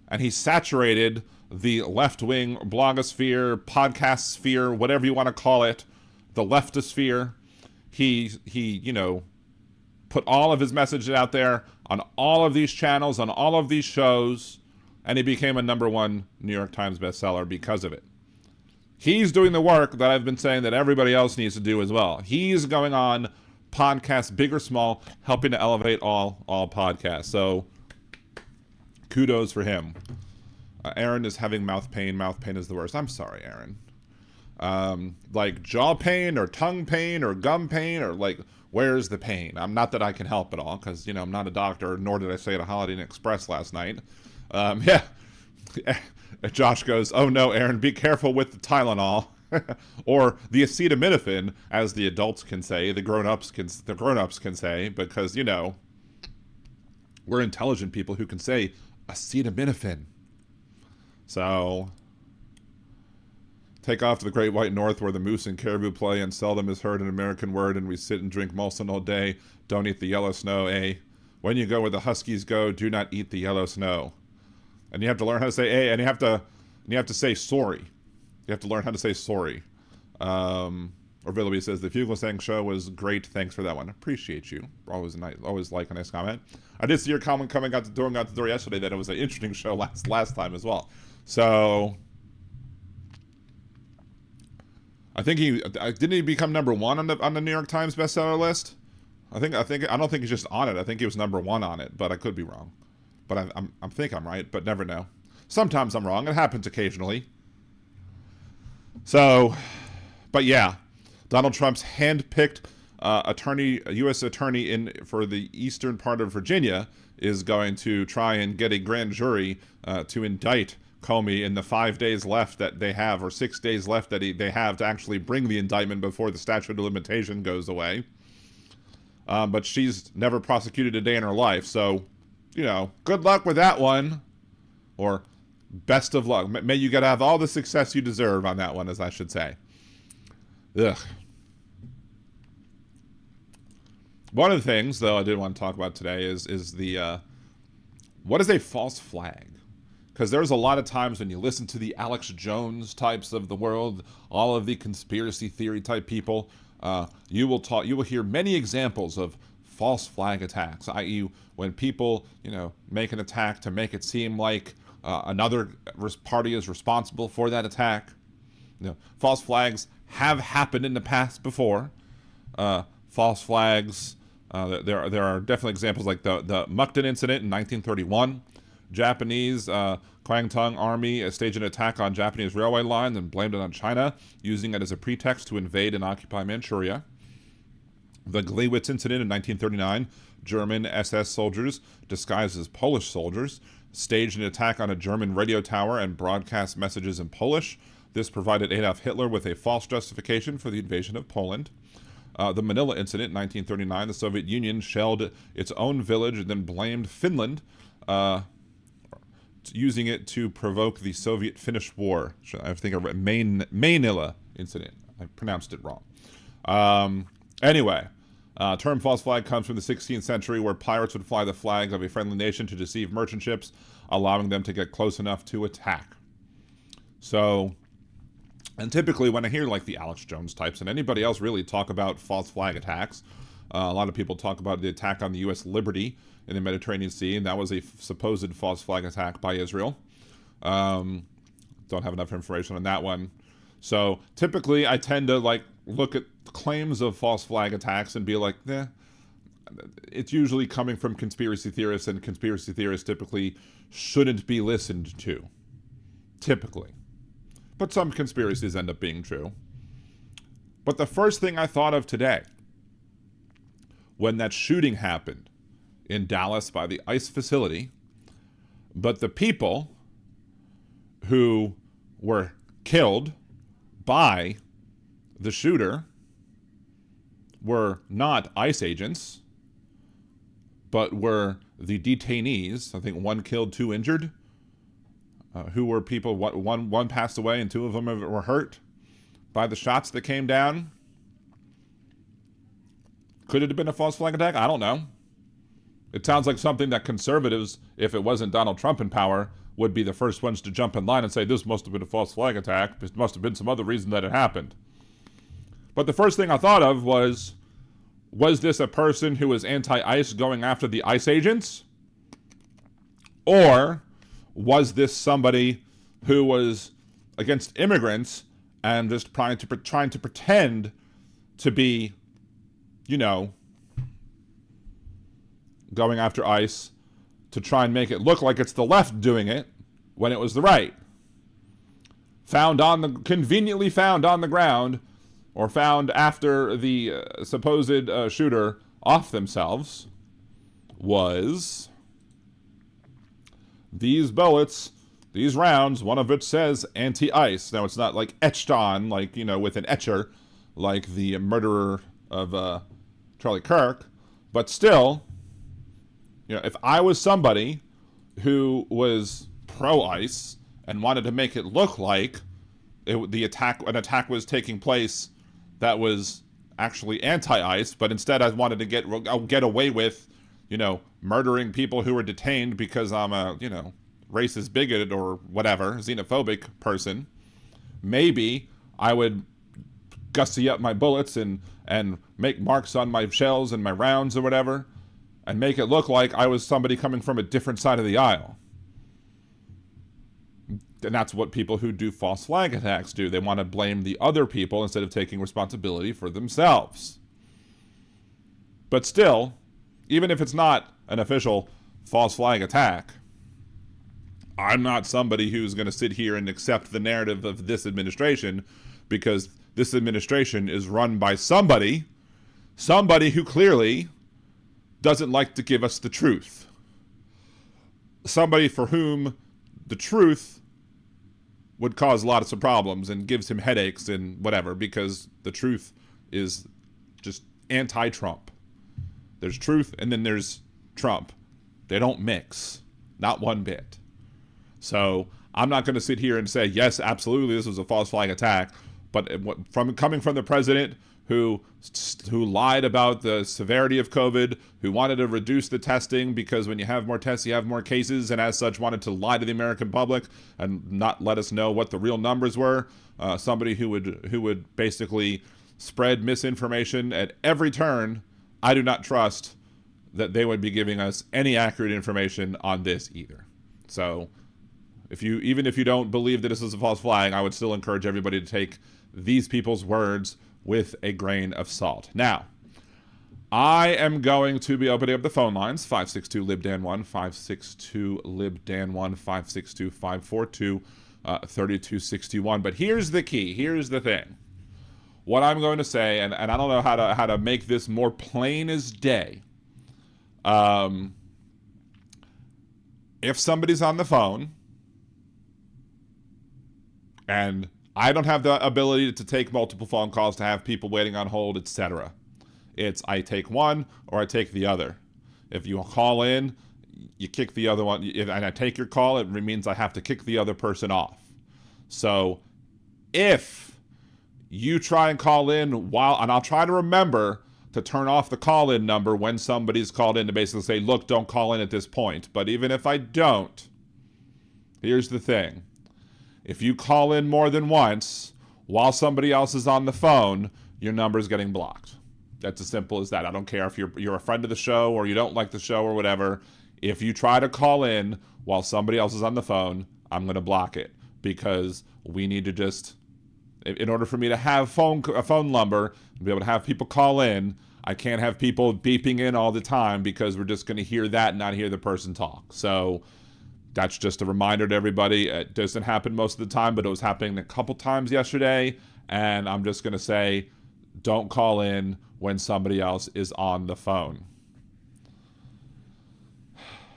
And he saturated the left-wing blogosphere, podcast sphere, whatever you want to call it, the leftosphere. He you know, put all of his messages out there on all of these channels, on all of these shows, and he became a #1 New York Times bestseller because of it. He's doing the work that I've been saying that everybody else needs to do as well. He's going on podcasts, big or small, helping to elevate all podcasts. So kudos for him. Aaron is having mouth pain. Mouth pain is the worst. I'm sorry, Aaron. Like jaw pain or tongue pain or gum pain, or like, where's the pain? Not that I can help at all, because, you know, I'm not a doctor, nor did I stay at a Holiday Inn Express last night. Yeah. Josh goes, oh no, Aaron, be careful with the Tylenol. Or the acetaminophen, as the adults can say, the grown-ups can say, because, you know, we're intelligent people who can say acetaminophen. So Take off to the great white north where the moose and caribou play and seldom is heard an American word, and we sit and drink Molson all day. Don't eat the yellow snow, eh? When you go where the huskies go, do not eat the yellow snow. And you have to learn how to say eh, and you have to say sorry. You have to learn how to say sorry. Or Willoughby says, the Fugelsang show was great. Thanks for that one. Appreciate you. Always nice. Always like a nice comment. I did see your comment coming out the door yesterday that it was an interesting show last time as well. So I think didn't he become #1 on the New York Times bestseller list? I don't think he's just on it. I think he was #1 on it, but I could be wrong. But I think I'm right, but never know. Sometimes I'm wrong. It happens occasionally. So, but yeah. Donald Trump's hand-picked U.S. attorney for the eastern part of Virginia is going to try and get a grand jury to indict Comey in the 5 days left that they have, or 6 days left that they have to actually bring the indictment before the statute of limitation goes away. But she's never prosecuted a day in her life, so, good luck with that one. Or best of luck. May you have all the success you deserve on that one, as I should say. Ugh. One of the things, though, I did want to talk about today is the what is a false flag? Because there's a lot of times when you listen to the Alex Jones types of the world, all of the conspiracy theory type people, you will hear many examples of false flag attacks, i.e., when people make an attack to make it seem like another party is responsible for that attack. False flags have happened in the past before. False flags. There are definitely examples like the Mukden incident in 1931. Japanese Kwangtung army staged an attack on Japanese railway line and blamed it on China, using it as a pretext to invade and occupy Manchuria. The Gleiwitz incident in 1939. German SS soldiers, disguised as Polish soldiers, staged an attack on a German radio tower and broadcast messages in Polish. This provided Adolf Hitler with a false justification for the invasion of Poland. The Manila incident in 1939, the Soviet Union shelled its own village and then blamed Finland, using it to provoke the Soviet-Finnish War. I think I read Manila incident. I pronounced it wrong. Anyway, term false flag comes from the 16th century, where pirates would fly the flag of a friendly nation to deceive merchant ships, allowing them to get close enough to attack. So, and typically when I hear like the Alex Jones types and anybody else really talk about false flag attacks, a lot of people talk about the attack on the U.S. Liberty in the Mediterranean Sea, and that was a supposed false flag attack by Israel. Don't have enough information on that one. So typically I tend to look at claims of false flag attacks and be like, it's usually coming from conspiracy theorists, and conspiracy theorists typically shouldn't be listened to. Typically. But some conspiracies end up being true. But the first thing I thought of today, when that shooting happened in Dallas by the ICE facility, but the people who were killed by the shooter were not ICE agents, but were the detainees. I think 1 killed, 2 injured. Who were people, one passed away and 2 of them were hurt by the shots that came down. Could it have been a false flag attack? I don't know. It sounds like something that conservatives, if it wasn't Donald Trump in power, would be the first ones to jump in line and say, this must have been a false flag attack. This must have been some other reason that it happened. But the first thing I thought of was this a person who was anti-ICE going after the ICE agents? Or was this somebody who was against immigrants and just trying to pretend to be, going after ICE to try and make it look like it's the left doing it when it was the right? Conveniently found on the ground, or found after the supposed shooter off themselves, was these bullets, these rounds, one of which says anti-ICE. Now, it's not etched on, with an etcher, like the murderer of Charlie Kirk. But still, if I was somebody who was pro-ICE and wanted to make it look like an attack was taking place that was actually anti-ICE, but instead I wanted to get away with, murdering people who were detained because I'm a, racist bigot or whatever, xenophobic person, maybe I would gussy up my bullets and make marks on my shells and my rounds or whatever, and make it look like I was somebody coming from a different side of the aisle. And that's what people who do false flag attacks do. They want to blame the other people instead of taking responsibility for themselves. But still, even if it's not an official false flag attack, I'm not somebody who's going to sit here and accept the narrative of this administration, because this administration is run by somebody who clearly doesn't like to give us the truth. Somebody for whom the truth would cause lots of problems and gives him headaches and whatever, because the truth is just anti-Trump. There's truth and then there's Trump. They don't mix, not one bit. So I'm not going to sit here and say, yes, absolutely, this was a false flag attack, but coming from the president who lied about the severity of COVID, who wanted to reduce the testing because when you have more tests, you have more cases, and as such wanted to lie to the American public and not let us know what the real numbers were. Somebody who would basically spread misinformation at every turn. I do not trust that they would be giving us any accurate information on this either. So even if you don't believe that this is a false flag, I would still encourage everybody to take these people's words with a grain of salt. Now, I am going to be opening up the phone lines, 562-LIBDAN1, 562-LIBDAN1, 562-542-3261. But here's the key. Here's the thing. What I'm going to say, and I don't know how to make this more plain as day. If somebody's on the phone and I don't have the ability to take multiple phone calls, to have people waiting on hold, etc. It's I take one or I take the other. If you call in, you kick the other one, and I take your call, it means I have to kick the other person off. So if you try and call in and I'll try to remember to turn off the call-in number when somebody's called in to basically say, look, don't call in at this point. But even if I don't, here's the thing. If you call in more than once while somebody else is on the phone, your number is getting blocked. That's as simple as that. I don't care if you're a friend of the show or you don't like the show or whatever. If you try to call in while somebody else is on the phone, I'm going to block it, because we need to just, in order for me to have a phone number and be able to have people call in, I can't have people beeping in all the time, because we're just going to hear that and not hear the person talk. So that's just a reminder to everybody. It doesn't happen most of the time, but it was happening a couple times yesterday. And I'm just going to say, don't call in when somebody else is on the phone.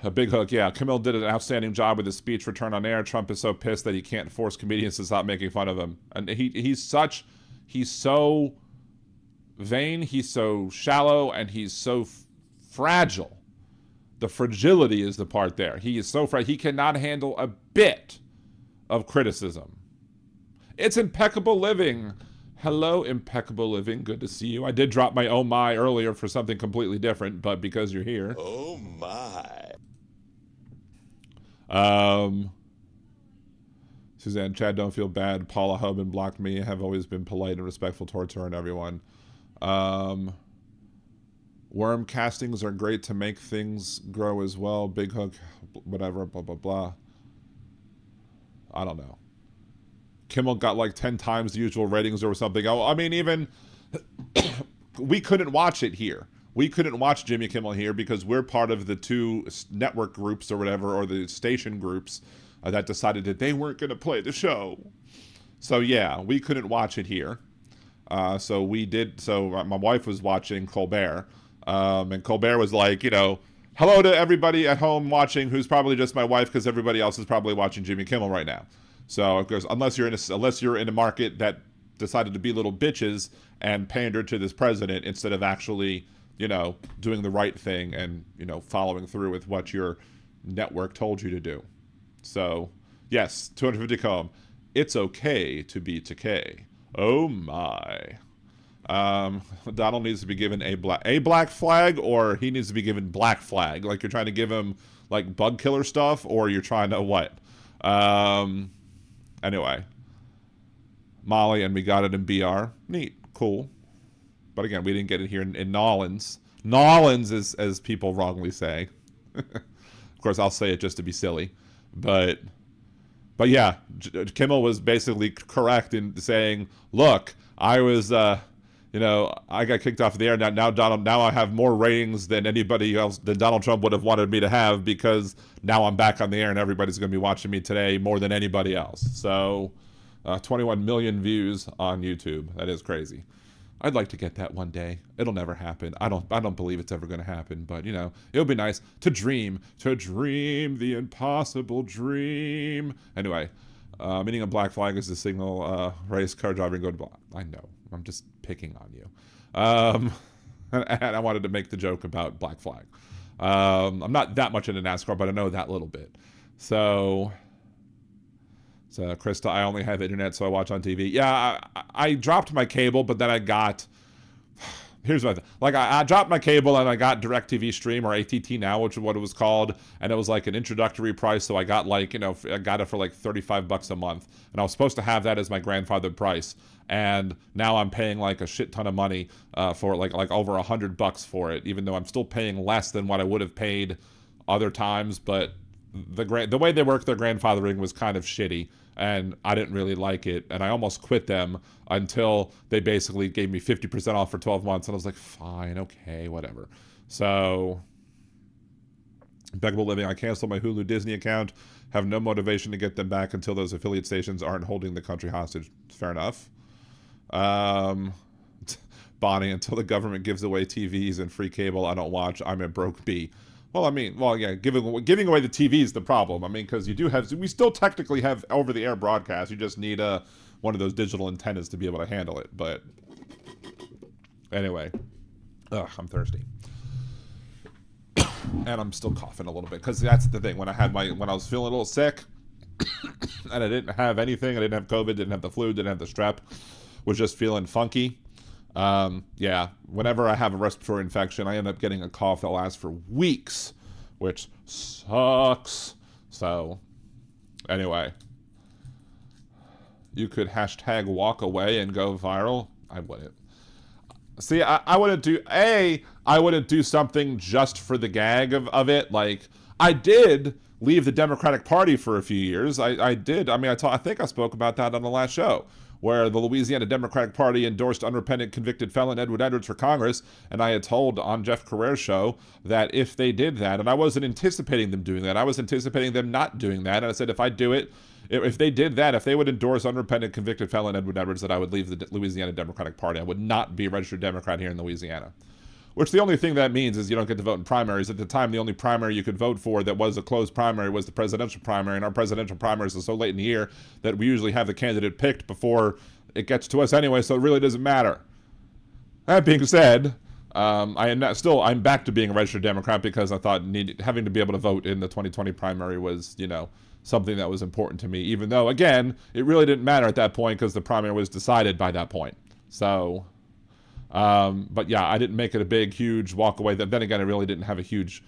A big hook. Yeah, Kimmel did an outstanding job with his speech return on air. Trump is so pissed that he can't force comedians to stop making fun of him. And he's so vain, he's so shallow, and he's so fragile. The fragility is the part there. He is so fragile. He cannot handle a bit of criticism. It's Impeccable Living. Hello, Impeccable Living. Good to see you. I did drop my oh my earlier for something completely different, but because you're here. Oh my. Suzanne, Chad, don't feel bad. Paula Hoban blocked me. I have always been polite and respectful towards her and everyone. Worm castings are great to make things grow as well. Big hook, whatever, blah, blah, blah. I don't know. Kimmel got like 10 times the usual ratings or something. Oh, I mean, even we couldn't watch it here. We couldn't watch Jimmy Kimmel here because we're part of the two network groups or whatever, or the station groups that decided that they weren't going to play the show. So yeah, we couldn't watch it here. So we did. So my wife was watching Colbert. And Colbert was like, hello to everybody at home watching, who's probably just my wife, because everybody else is probably watching Jimmy Kimmel right now. So of course, unless you're in a market that decided to be little bitches and pander to this president instead of actually, doing the right thing and, following through with what your network told you to do. So yes, 250 comb. it's okay to be Takei. Oh my. Donald needs to be given a black flag, or he needs to be given black flag. Like you're trying to give him like bug killer stuff, or you're trying to what? Anyway, Molly, and we got it in BR. Neat, cool. But again, we didn't get it here in Nolans. Nolans, as people wrongly say. Of course, I'll say it just to be silly, but yeah, Kimmel was basically correct in saying, "Look, I was, I got kicked off the air. Now I have more ratings than anybody else than Donald Trump would have wanted me to have, because now I'm back on the air and everybody's going to be watching me today more than anybody else." So, 21 million views on YouTube. That is crazy. I'd like to get that one day. It'll never happen. I don't believe it's ever going to happen, but it would be nice to dream the impossible dream. Anyway, meaning a black flag is the signal race car driver and go to black. I know. I'm just picking on you. And I wanted to make the joke about black flag. I'm not that much into NASCAR, but I know that little bit. So Krista, I only have internet, so I watch on TV. Yeah, I dropped my cable, but then I got... Here's what I dropped my cable and I got DirecTV Stream, or ATT Now, which is what it was called, and it was like an introductory price, so I got I got it for like $35 a month, and I was supposed to have that as my grandfathered price, and now I'm paying like a shit ton of money for like over $100 for it, even though I'm still paying less than what I would have paid other times. But the way they worked their grandfathering was kind of shitty, and I didn't really like it, and I almost quit them until they basically gave me 50% off for 12 months, and I was like, fine, okay, whatever. So, Impeccable Living, I canceled my Hulu Disney account, have no motivation to get them back until those affiliate stations aren't holding the country hostage. Fair enough. Bonnie, until the government gives away TVs and free cable, I don't watch. I'm a broke bee. Well, yeah, giving away the TV is the problem. Because we still technically have over-the-air broadcast. You just need one of those digital antennas to be able to handle it. But anyway, I'm thirsty, and I'm still coughing a little bit, because that's the thing. When I was feeling a little sick, and I didn't have anything. I didn't have COVID, didn't have the flu, didn't have the strep. Was just feeling funky. Yeah, whenever I have a respiratory infection, I end up getting a cough that lasts for weeks, which sucks. So, anyway, you could hashtag walk away and go viral. I wouldn't. See, I wouldn't do something just for the gag of it. Like, I did leave the Democratic Party for a few years. I did. I think I spoke about that on the last show, where the Louisiana Democratic Party endorsed unrepentant convicted felon Edward Edwards for Congress, and I had told on Jeff Carrera's show that if they did that, and I wasn't anticipating them doing that, I was anticipating them not doing that, and I said if I do it, if they did that, if they would endorse unrepentant convicted felon Edward Edwards, that I would leave the Louisiana Democratic Party. I would not be a registered Democrat here in Louisiana. Which the only thing that means is you don't get to vote in primaries. At the time, the only primary you could vote for that was a closed primary was the presidential primary, and our presidential primaries are so late in the year that we usually have the candidate picked before it gets to us anyway, so it really doesn't matter. That being said, I'm back to being a registered Democrat, because I thought having to be able to vote in the 2020 primary was, something that was important to me, even though, again, it really didn't matter at that point because the primary was decided by that point. So... but yeah, I didn't make it a big, huge walk away. Then again, I really didn't have a huge,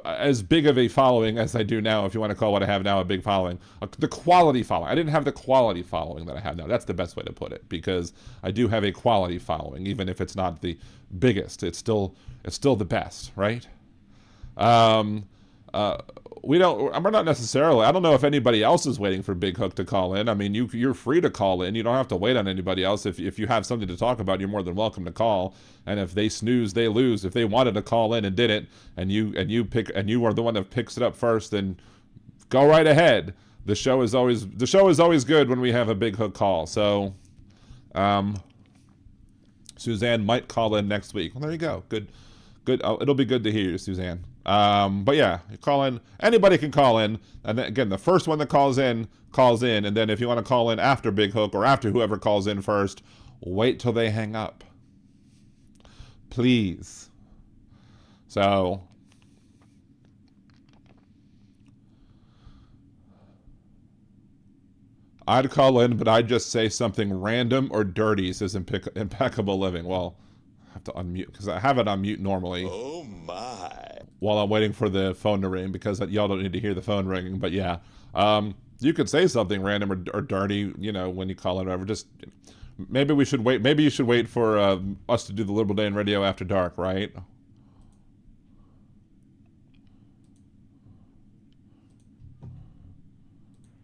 as big of a following as I do now, if you want to call what I have now a big following. The quality following. I didn't have the quality following that I have now. That's the best way to put it, because I do have a quality following, even if it's not the biggest. It's still the best, right? We're not necessarily. I don't know if anybody else is waiting for Big Hook to call in. You're free to call in. You don't have to wait on anybody else. If you have something to talk about, you're more than welcome to call. And if they snooze, they lose. If they wanted to call in and didn't, and you are the one that picks it up first, then go right ahead. The show is always good when we have a Big Hook call. So, Suzanne might call in next week. Well, there you go. Good. It'll be good to hear you, Suzanne. But yeah, you call in. Anybody can call in, and then, again, the first one that calls in, and then if you want to call in after Big Hook or after whoever calls in first, wait till they hang up, please. So, I'd call in, but I'd just say something random or dirty, says Impeccable Living. Well, I have to unmute because I have it on mute normally. Oh my. While I'm waiting for the phone to ring, because y'all don't need to hear the phone ringing. But yeah, you could say something random or dirty, you know, when you call in or whatever. Just maybe we should wait. Maybe you should wait for us to do the Liberal Dan Radio After Dark, right?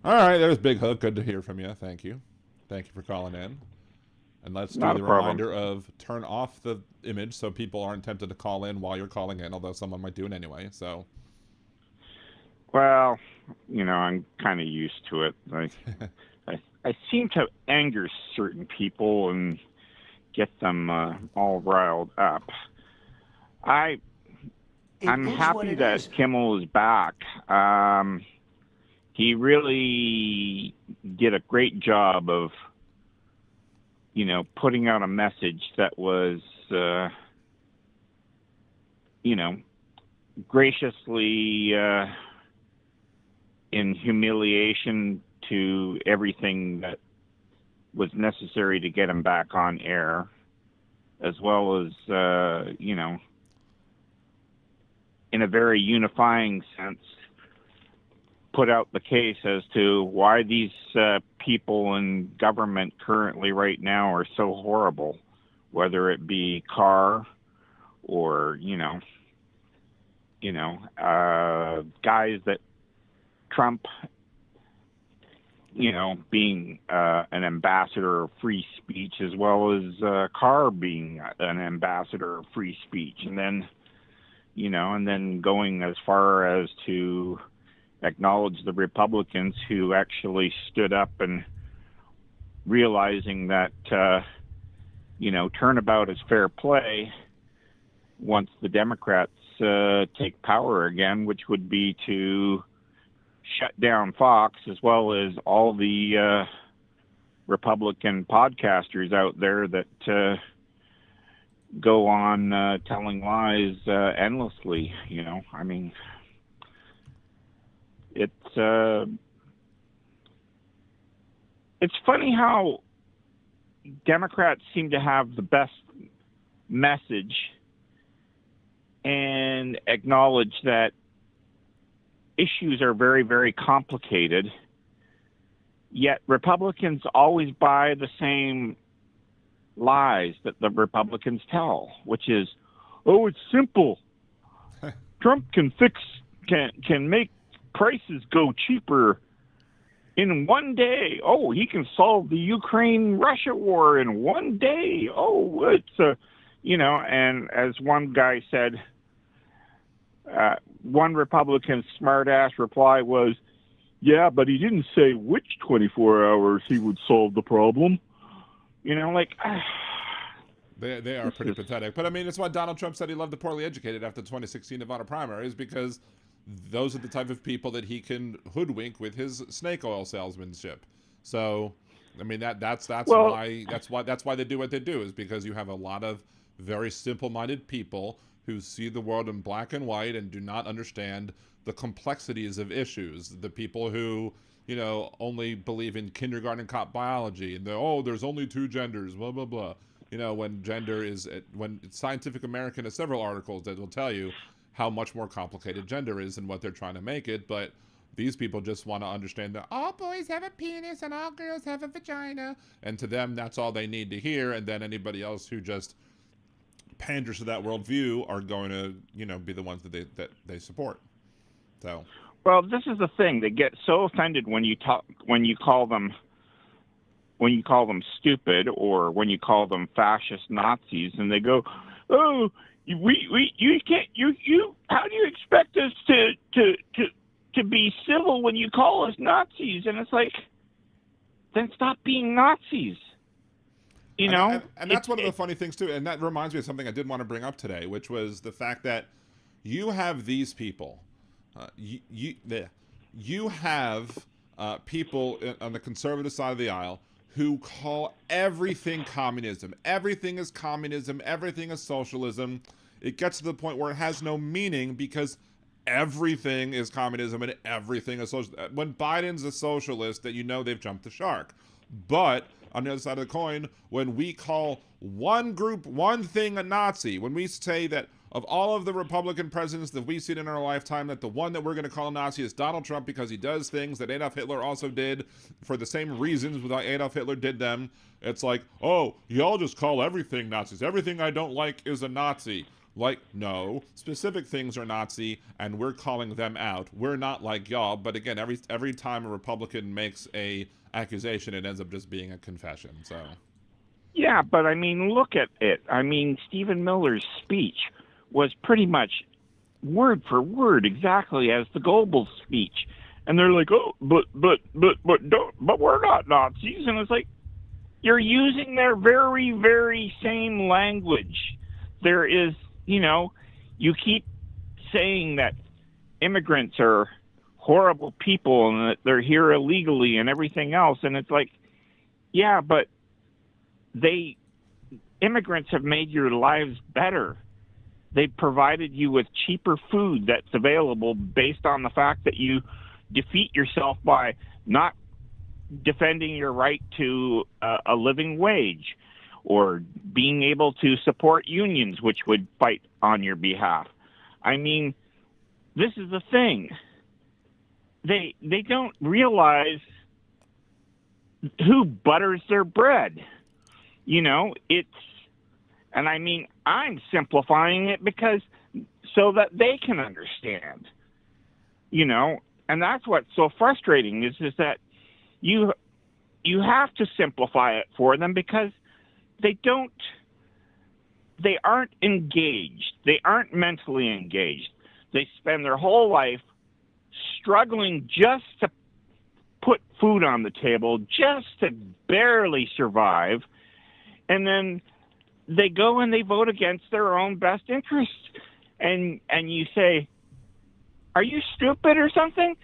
All right, there's Big Hook. Good to hear from you. Thank you. Thank you for calling in. And let's do the reminder of turn off the image so people aren't tempted to call in while you're calling in, although someone might do it anyway. So, well, you know, I'm kind of used to it. I seem to anger certain people and get them all riled up. I'm happy that Kimmel is back. He really did a great job of, you know, putting out a message that was, you know, graciously in humiliation to everything that was necessary to get him back on air, as well as, you know, in a very unifying sense, put out the case as to why these people in government currently right now are so horrible, whether it be Carr or, guys that Trump, you know, being an ambassador of free speech, as well as Carr being an ambassador of free speech. And then, you know, and then going as far as to acknowledge the Republicans who actually stood up and realizing that, you know, turnabout is fair play once the Democrats take power again, which would be to shut down Fox, as well as all the Republican podcasters out there that go on telling lies endlessly. You know, I mean, it's funny how Democrats seem to have the best message and acknowledge that issues are very, very complicated, yet Republicans always buy the same lies that the Republicans tell, which is, oh, it's simple. Trump can make prices go cheaper in one day. Oh, he can solve the Ukraine-Russia war in one day. Oh, it's you know, and as one guy said, one Republican smartass reply was, yeah, but he didn't say which 24 hours he would solve the problem. You know, like... They are pretty pathetic. But, I mean, it's why Donald Trump said he loved the poorly educated after the 2016 Nevada primaries, because those are the type of people that he can hoodwink with his snake oil salesmanship. So, I mean, that's why they do what they do, is because you have a lot of very simple-minded people who see the world in black and white and do not understand the complexities of issues. The people who, you know, only believe in kindergarten cop biology, and there's only two genders, blah, blah, blah. You know, when Scientific American has several articles that will tell you how much more complicated gender is and what they're trying to make it, but these people just want to understand that all boys have a penis and all girls have a vagina, and to them that's all they need to hear, and then anybody else who just panders to that worldview are going to, you know, be the ones that they support. So, well, this is the thing. They get so offended when you call them stupid, or when you call them fascist Nazis, and they go, "Oh, you can't you how do you expect us to be civil when you call us Nazis?" And it's like, then stop being Nazis. You know, and that's one of the funny things too. And that reminds me of something I did want to bring up today, which was the fact that you have these people, you have people on the conservative side of the aisle who call everything communism. Everything is communism. Everything is socialism. It gets to the point where it has no meaning because everything is communism and everything is social. When Biden's a socialist, that they've jumped the shark. But on the other side of the coin, when we call one group, one thing a Nazi, when we say that of all of the Republican presidents that we've seen in our lifetime, that the one that we're going to call a Nazi is Donald Trump because he does things that Adolf Hitler also did for the same reasons without Adolf Hitler did them. It's like, oh, y'all just call everything Nazis. Everything I don't like is a Nazi. Like, no, specific things are Nazi, and we're calling them out. We're not like y'all, but again, every time a Republican makes a accusation, it ends up just being a confession. So, yeah, but I mean, look at it. I mean, Stephen Miller's speech was pretty much word for word exactly as the Goebbels speech, and they're like, oh, but we're not Nazis, and it's like, you're using their very, very same language. There is, you keep saying that immigrants are horrible people and that they're here illegally and everything else, and it's like, yeah, but immigrants have made your lives better. They provided you with cheaper food that's available based on the fact that you defeat yourself by not defending your right to a living wage or being able to support unions, which would fight on your behalf. I mean, this is the thing. They don't realize who butters their bread. And I mean, I'm simplifying it because so that they can understand, and that's what's so frustrating is that you have to simplify it for them because they aren't engaged. They aren't mentally engaged. They spend their whole life struggling just to put food on the table, just to barely survive. And then they go and they vote against their own best interests. And you say, are you stupid or something?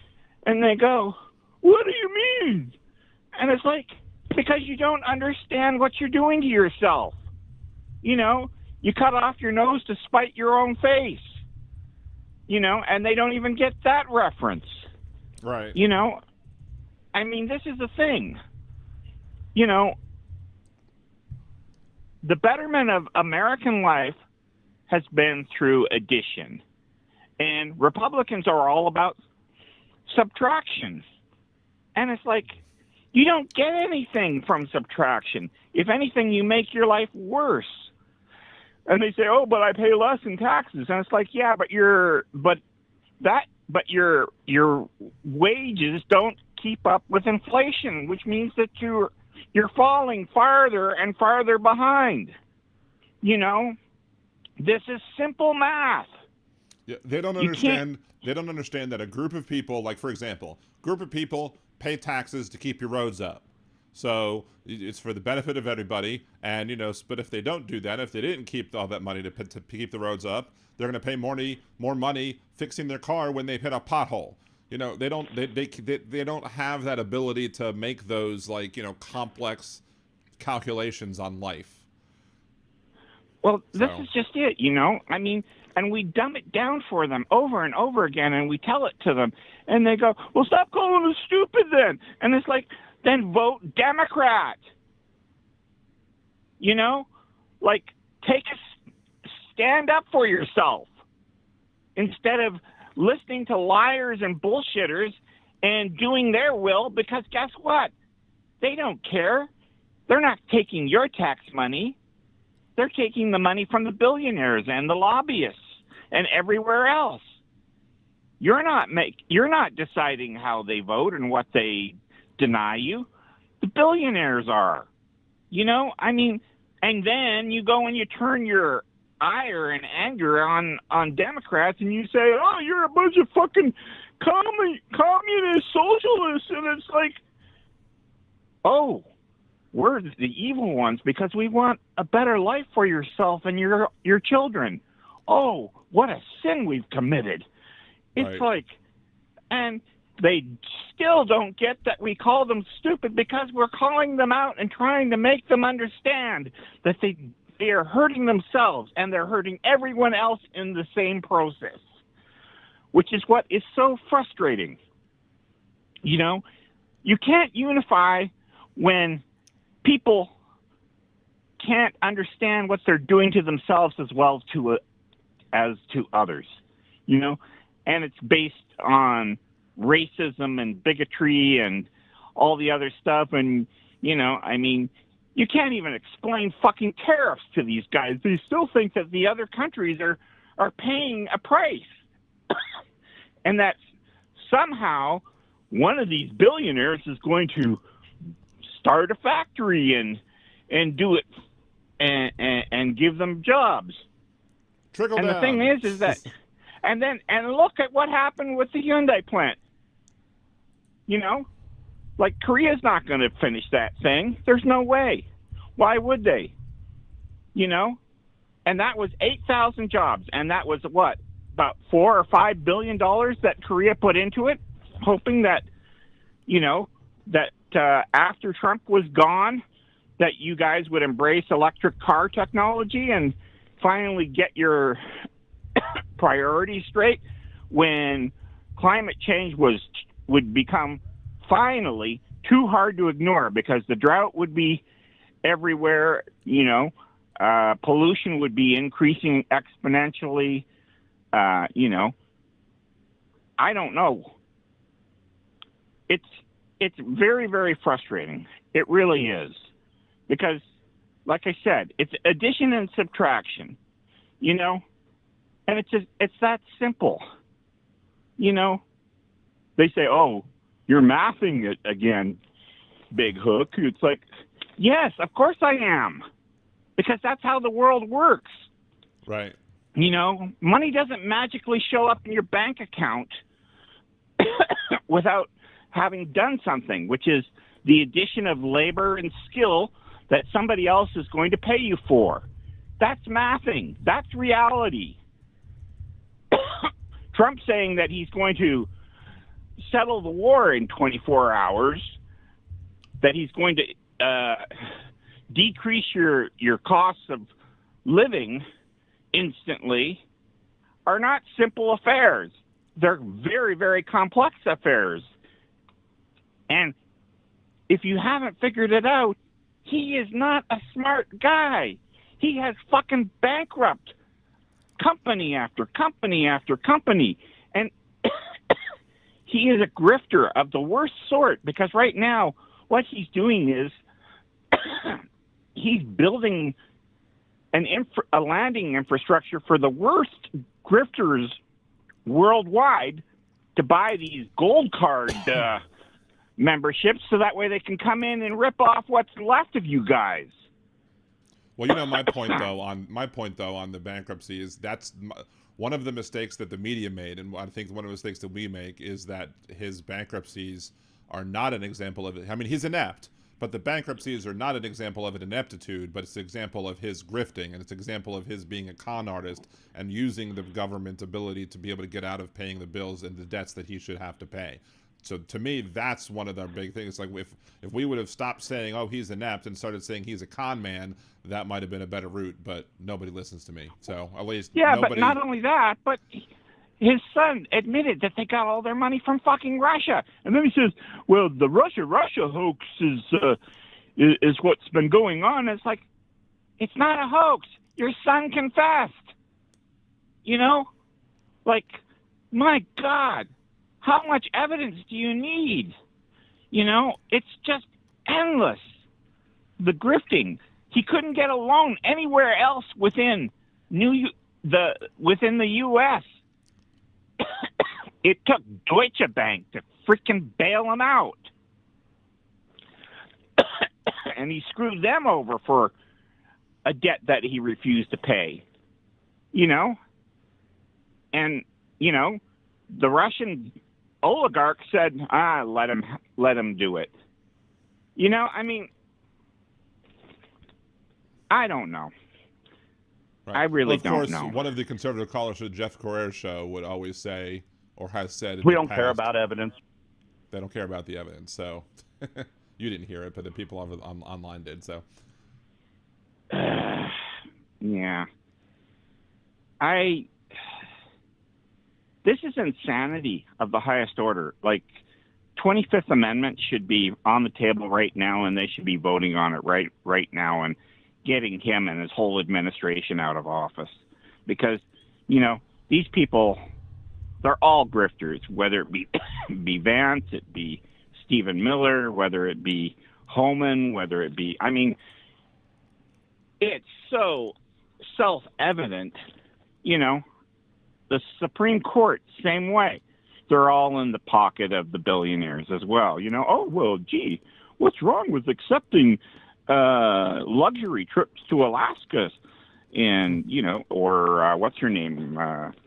And they go, what do you mean? And it's like, because you don't understand what you're doing to yourself. You cut off your nose to spite your own face. And they don't even get that reference. right. I mean, this is the thing. The betterment of American life has been through addition. And Republicans are all about subtraction. And it's like, you don't get anything from subtraction. If anything, you make your life worse. And they say, oh, but I pay less in taxes. And it's like, yeah, but your wages don't keep up with inflation, which means that you're falling farther and farther behind. This is simple math. Yeah, they don't understand. They don't understand that a group of people, like for example, pay taxes to keep your roads up. So it's for the benefit of everybody. And but if they don't do that, if they didn't keep all that money to keep the roads up, they're going to pay more money fixing their car when they hit a pothole. They don't have that ability to make those complex calculations on life. Well, this is just it, I mean, and we dumb it down for them over and over again, and we tell it to them, and they go, well, stop calling us stupid then. And it's like, then vote Democrat. Stand up for yourself instead of listening to liars and bullshitters and doing their will, because guess what? They don't care. They're not taking your tax money. They're taking the money from the billionaires and the lobbyists and everywhere else. You're not deciding how they vote and what they deny you. The billionaires are. I mean, and then you go and you turn your ire and anger on Democrats and you say, oh, you're a bunch of fucking communist socialists. And it's like, oh, we're the evil ones because we want a better life for yourself and your children. Oh, what a sin we've committed. It's like, and they still don't get that we call them stupid because we're calling them out and trying to make them understand that they are hurting themselves and they're hurting everyone else in the same process. which is what is so frustrating. You know, you can't unify when people can't understand what they're doing to themselves as well as to others, you know, and it's based on racism and bigotry and all the other stuff. And, you know, I mean, you can't even explain fucking tariffs to these guys. They still think that the other countries are paying a price and that somehow one of these billionaires is going to start a factory and do it and give them jobs. Trickle and down. The thing is that, and look at what happened with the Hyundai plant. You know, like Korea's not going to finish that thing. There's no way. Why would they? You know, and that was 8,000 jobs, and that was what, about $4 or $5 billion that Korea put into it, hoping that, you know, that after Trump was gone, that you guys would embrace electric car technology and finally get your priorities straight when climate change would become finally too hard to ignore, because the drought would be everywhere, you know, pollution would be increasing exponentially, you know. I don't know. It's very, very frustrating. It really is. Because, like I said, it's addition and subtraction, you know? And it's that simple. You know? They say, oh, you're mathing it again, Big Hook. It's like, yes, of course I am. Because that's how the world works. Right. You know, money doesn't magically show up in your bank account without having done something, which is the addition of labor and skill that somebody else is going to pay you for. That's mathing. That's reality. Trump saying that he's going to settle the war in 24 hours, that he's going to decrease your costs of living instantly, are not simple affairs. They're very, very complex affairs. And if you haven't figured it out, he is not a smart guy. He has fucking bankrupt company after company after company. And he is a grifter of the worst sort, because right now what he's doing is he's building a landing infrastructure for the worst grifters worldwide to buy these gold card memberships, so that way they can come in and rip off what's left of you guys. Well, you know, my point though on the bankruptcy is that's one of the mistakes that the media made, and I think one of the mistakes that we make is that his bankruptcies are not an example of it. I mean, he's inept, but the bankruptcies are not an example of an ineptitude, but it's an example of his grifting, and it's an example of his being a con artist and using the government's ability to be able to get out of paying the bills and the debts that he should have to pay. So to me, that's one of the big things. Like if we would have stopped saying, oh, he's inept, and started saying he's a con man, that might have been a better route, but nobody listens to me. So at least But not only that, but his son admitted that they got all their money from fucking Russia. And then he says, well, the Russia hoax is what's been going on. It's like, it's not a hoax. Your son confessed. You know? Like, my God. How much evidence do you need? You know, it's just endless. The grifting. He couldn't get a loan anywhere else within the U.S. It took Deutsche Bank to freaking bail him out. And he screwed them over for a debt that he refused to pay. You know? And, you know, the Russian oligarch said, let him do it. You know, I mean, I don't know. Right. I really don't know. Of course, one of the conservative callers to Jeff Carrera's show would always say, or has said, we don't care about evidence. They don't care about the evidence. So you didn't hear it, but the people online did. So yeah, this is insanity of the highest order. Like, 25th Amendment should be on the table right now, and they should be voting on it right now and getting him and his whole administration out of office. Because, you know, these people, they're all grifters, whether it be Vance, it be Stephen Miller, whether it be Homan, whether it be, I mean, it's so self-evident, you know. The Supreme Court, same way. They're all in the pocket of the billionaires as well. You know, oh, well, gee, what's wrong with accepting luxury trips to Alaska? And, you know, or what's her name?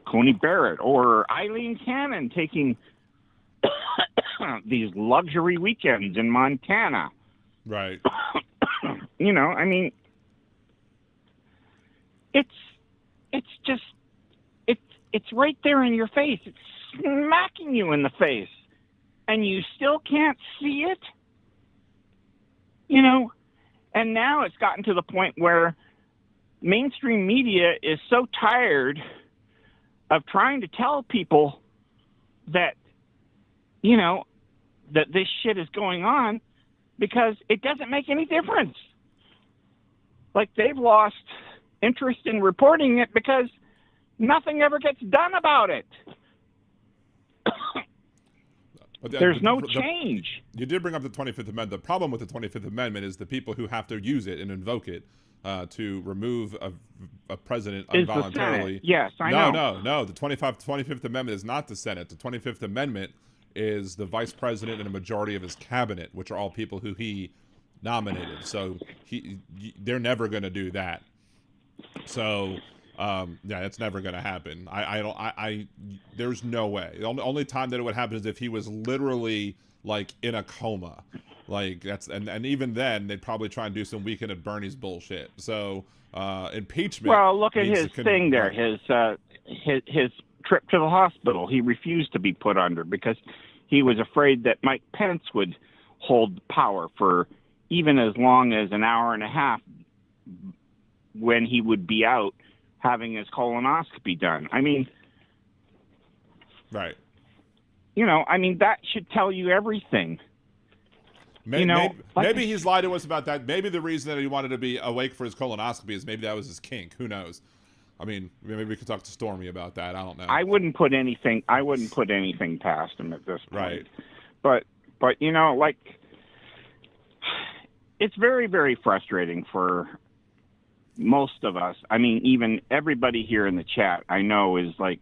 Coney Barrett or Eileen Cannon taking these luxury weekends in Montana. Right. You know, I mean, it's just, it's right there in your face. It's smacking you in the face, and you still can't see it. You know, and now it's gotten to the point where mainstream media is so tired of trying to tell people that, you know, that this shit is going on, because it doesn't make any difference. Like, they've lost interest in reporting it because nothing ever gets done about it. There's no change. You did bring up the 25th Amendment. The problem with the 25th Amendment is the people who have to use it and invoke it to remove a president involuntarily. Yes, I know. No. The 25th Amendment is not the Senate. The 25th Amendment is the vice president and a majority of his cabinet, which are all people who he nominated. So they're never going to do that. So yeah, it's never going to happen. There's no way. The only time that it would happen is if he was literally like in a coma. Like, that's, and even then they'd probably try and do some Weekend at Bernie's bullshit. So impeachment. Well, look at his thing there. His trip to the hospital. He refused to be put under because he was afraid that Mike Pence would hold power for even as long as an hour and a half when he would be out having his colonoscopy done. I mean, right. You know, I mean, that should tell you everything. Maybe he's lied to us about that. Maybe the reason that he wanted to be awake for his colonoscopy is maybe that was his kink. Who knows? I mean, maybe we could talk to Stormy about that. I don't know. I wouldn't put anything past him at this point. Right. But you know, like, it's very, very frustrating for most of us. I mean, even everybody here in the chat, I know, is like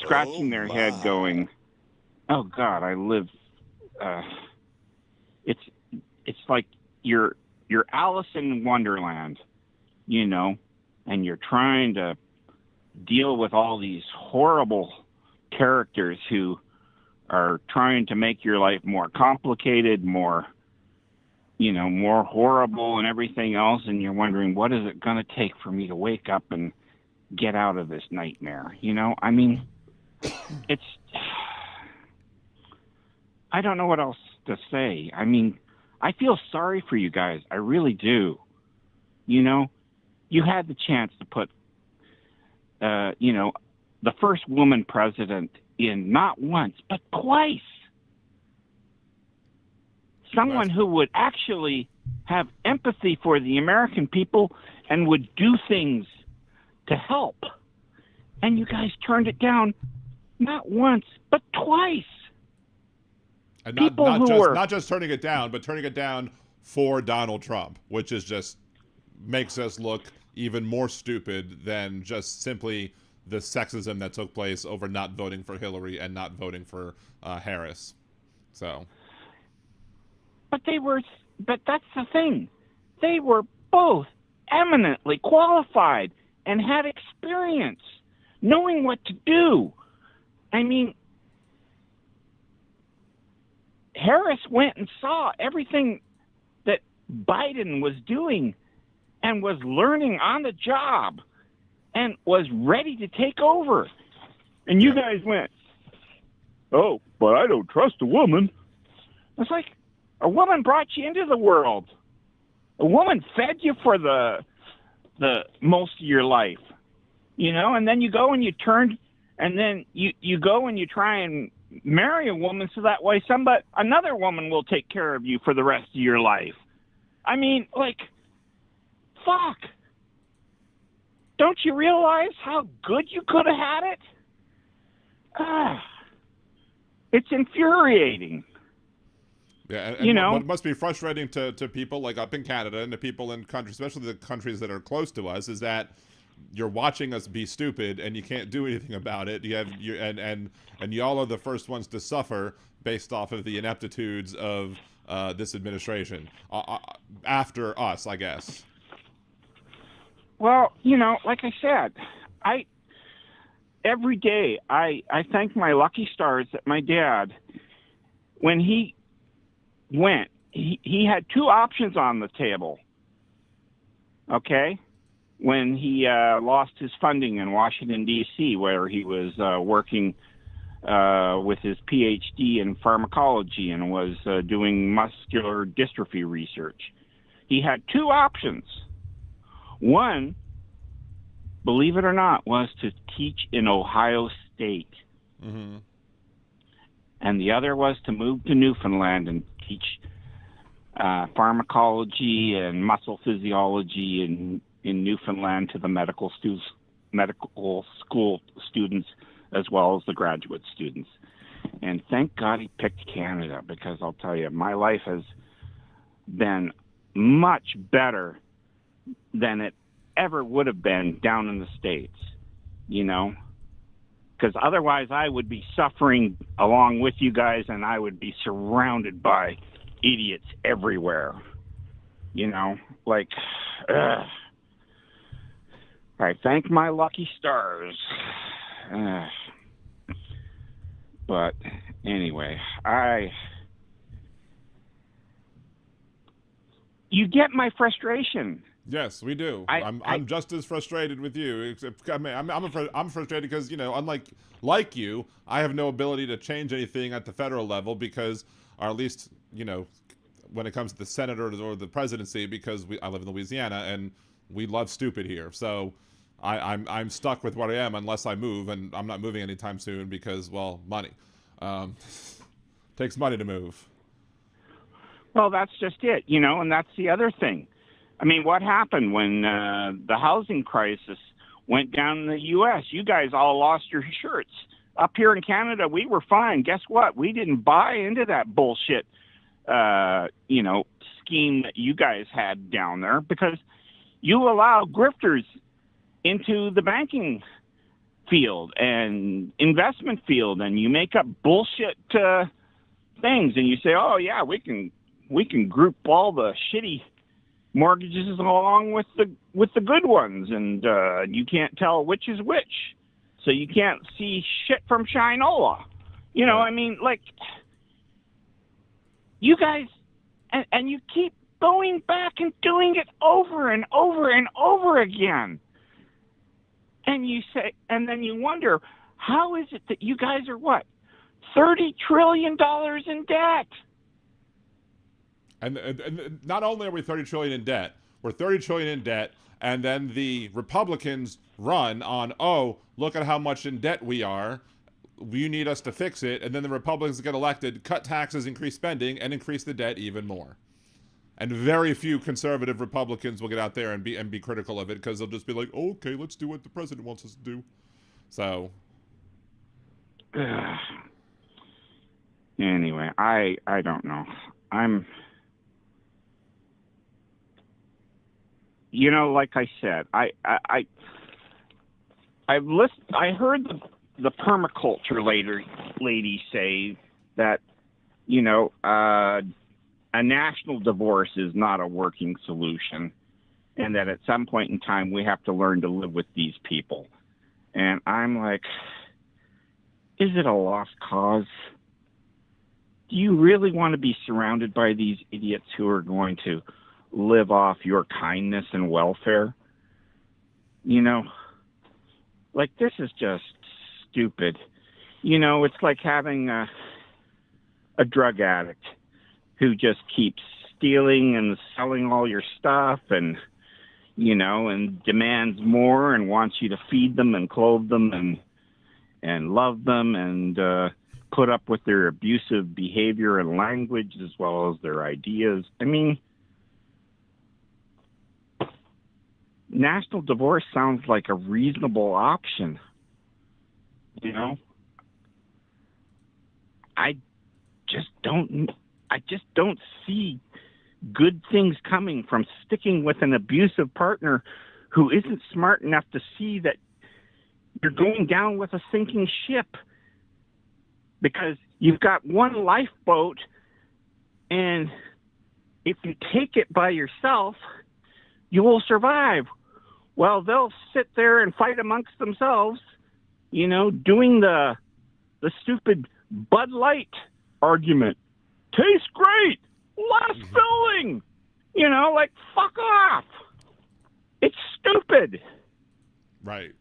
scratching their head going, oh God, I live, it's like you're Alice in Wonderland, you know, and you're trying to deal with all these horrible characters who are trying to make your life more complicated, more horrible and everything else. And you're wondering, what is it going to take for me to wake up and get out of this nightmare? You know, I mean, I don't know what else to say. I mean, I feel sorry for you guys. I really do. You know, you had the chance to put, you know, the first woman president in not once, but twice. Someone who would actually have empathy for the American people and would do things to help. And you guys turned it down not once, but twice. And not just turning it down, but turning it down for Donald Trump, which is just makes us look even more stupid than just simply the sexism that took place over not voting for Hillary and not voting for Harris. So, but that's the thing. They were both eminently qualified and had experience, knowing what to do. I mean, Harris went and saw everything that Biden was doing and was learning on the job and was ready to take over. And you guys went, oh, but I don't trust a woman. It's like, a woman brought you into the world. A woman fed you for the most of your life, you know, and then you go and you turned and then you go and you try and marry a woman so that way another woman will take care of you for the rest of your life. I mean, like, fuck. Don't you realize how good you could have had it? It's infuriating. Yeah, and what must be frustrating to people like up in Canada and to people in countries, especially the countries that are close to us, is that you're watching us be stupid and you can't do anything about it. And y'all are the first ones to suffer based off of the ineptitudes of this administration after us, I guess. Well, like I said, every day I thank my lucky stars that my dad, when he went, he had two options on the table. Okay? When he lost his funding in Washington, D.C., where he was working with his PhD in pharmacology and was doing muscular dystrophy research. He had two options. One, believe it or not, was to teach in Ohio State. Mm-hmm. And the other was to move to Newfoundland and teach pharmacology and muscle physiology in Newfoundland to the medical school students as well as the graduate students. And thank God he picked Canada, because I'll tell you, my life has been much better than it ever would have been down in the States, because otherwise I would be suffering along with you guys, and I would be surrounded by idiots everywhere, like, I thank my lucky stars. But anyway, you get my frustration. Yes, we do. I'm just as frustrated with you. Except, I'm frustrated because unlike you, I have no ability to change anything at the federal level because, or at least when it comes to the Senate or the presidency, because I live in Louisiana and we love stupid here. So I'm stuck with what I am unless I move, and I'm not moving anytime soon because, well, money. Takes money to move. Well, that's just it, and that's the other thing. I mean, what happened when the housing crisis went down in the U.S.? You guys all lost your shirts. Up here in Canada, we were fine. Guess what? We didn't buy into that bullshit, scheme that you guys had down there, because you allow grifters into the banking field and investment field, and you make up bullshit things, and you say, oh yeah, we can group all the shitty mortgages along with the good ones, and you can't tell which is which, so you can't see shit from Shinola. I mean, like, you guys, and you keep going back and doing it over and over and over again. And you say, and then you wonder, how is it that you guys are what, $30 trillion in debt? And not only are we 30 trillion in debt, we're 30 trillion in debt, and then the Republicans run on, oh, look at how much in debt we are. You need us to fix it. And then the Republicans get elected, cut taxes, increase spending, and increase the debt even more. And very few conservative Republicans will get out there and be critical of it, because they'll just be like, oh, okay, let's do what the president wants us to do. So. Anyway, I don't know. Like I said, I've listened. I heard the permaculture lady say that, a national divorce is not a working solution, and that at some point in time we have to learn to live with these people. And I'm like, is it a lost cause? Do you really want to be surrounded by these idiots who are going to live off your kindness and welfare? Like, this is just stupid. It's like having a drug addict who just keeps stealing and selling all your stuff, and and demands more and wants you to feed them and clothe them, and love them and put up with their abusive behavior and language as well as their ideas. I mean, national divorce sounds like a reasonable option. You know, I just don't see good things coming from sticking with an abusive partner who isn't smart enough to see that you're going down with a sinking ship, because you've got one lifeboat, and if you take it by yourself, you will survive. Well, they'll sit there and fight amongst themselves, you know, doing the stupid Bud Light argument. Tastes great, less filling. You know, like, fuck off. It's stupid. Right.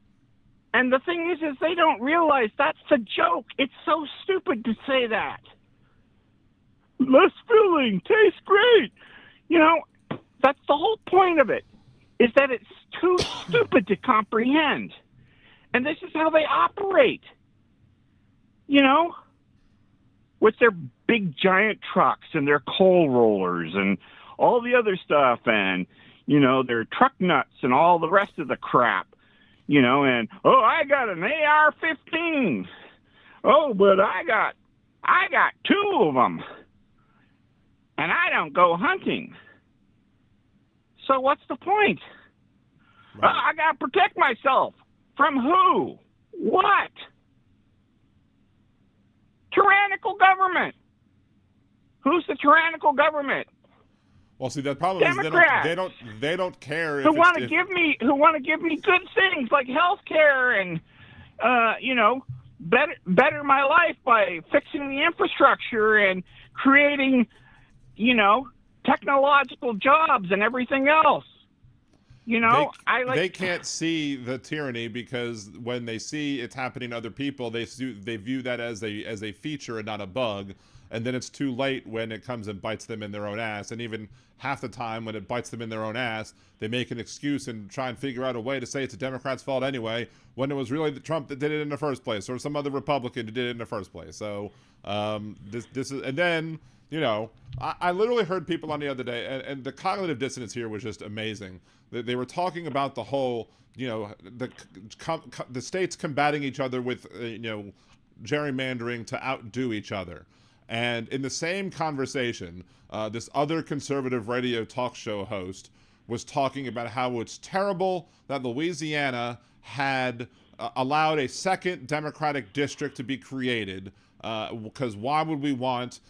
And the thing is they don't realize that's the joke. It's so stupid to say that. Less filling, tastes great. You know, that's the whole point of it, is that it's too stupid to comprehend. And this is how they operate. You know, with their big giant trucks and their coal rollers and all the other stuff, and, you know, their truck nuts and all the rest of the crap. You know, and, oh, I got an AR-15. Oh, but I got 2 of them. And I don't go hunting. So what's the point? Right. I got to protect myself. From who? What? Tyrannical government. Who's the tyrannical government? Well, see, the problem is they don't care. Who want to give me good things like health care and you know, better my life by fixing the infrastructure and creating, you know, technological jobs and everything else. You know, they can't see the tyranny, because when they see it's happening to other people, they view that as a feature and not a bug. And then it's too late when it comes and bites them in their own ass. And even half the time when it bites them in their own ass, they make an excuse and try and figure out a way to say it's a Democrat's fault anyway, when it was really the Trump that did it in the first place, or some other Republican who did it in the first place. So this is, and then, you know, I literally heard people on the other day, and the cognitive dissonance here was just amazing. They were talking about the whole, you know, the states combating each other with, you know, gerrymandering to outdo each other. And in the same conversation, this other conservative radio talk show host was talking about how it's terrible that Louisiana had allowed a second Democratic district to be created, because why would we want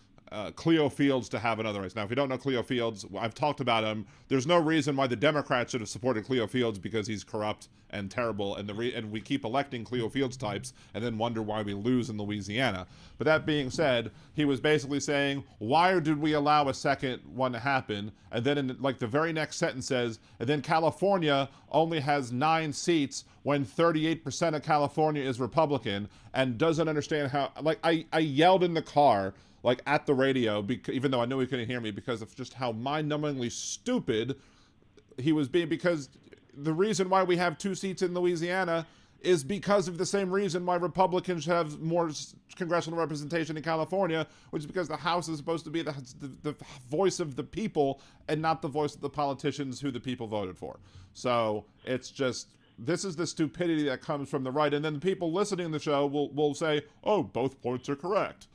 Cleo Fields to have another race? Now, if you don't know Cleo Fields, I've talked about him. There's no reason why the Democrats should have supported Cleo Fields, because he's corrupt and terrible, and we keep electing Cleo Fields types and then wonder why we lose in Louisiana. But that being said, he was basically saying, why did we allow a second one to happen? And then in like the very next sentence says, and then California only has 9 seats when 38% of California is Republican, and doesn't understand how, like, I yelled in the car, like at the radio, even though I knew he couldn't hear me, because of just how mind-numbingly stupid he was being. Because the reason why we have 2 seats in Louisiana is because of the same reason why Republicans have more congressional representation in California, which is because the House is supposed to be the voice of the people and not the voice of the politicians who the people voted for. So it's just, this is the stupidity that comes from the right. And then the people listening to the show will say, oh, both points are correct.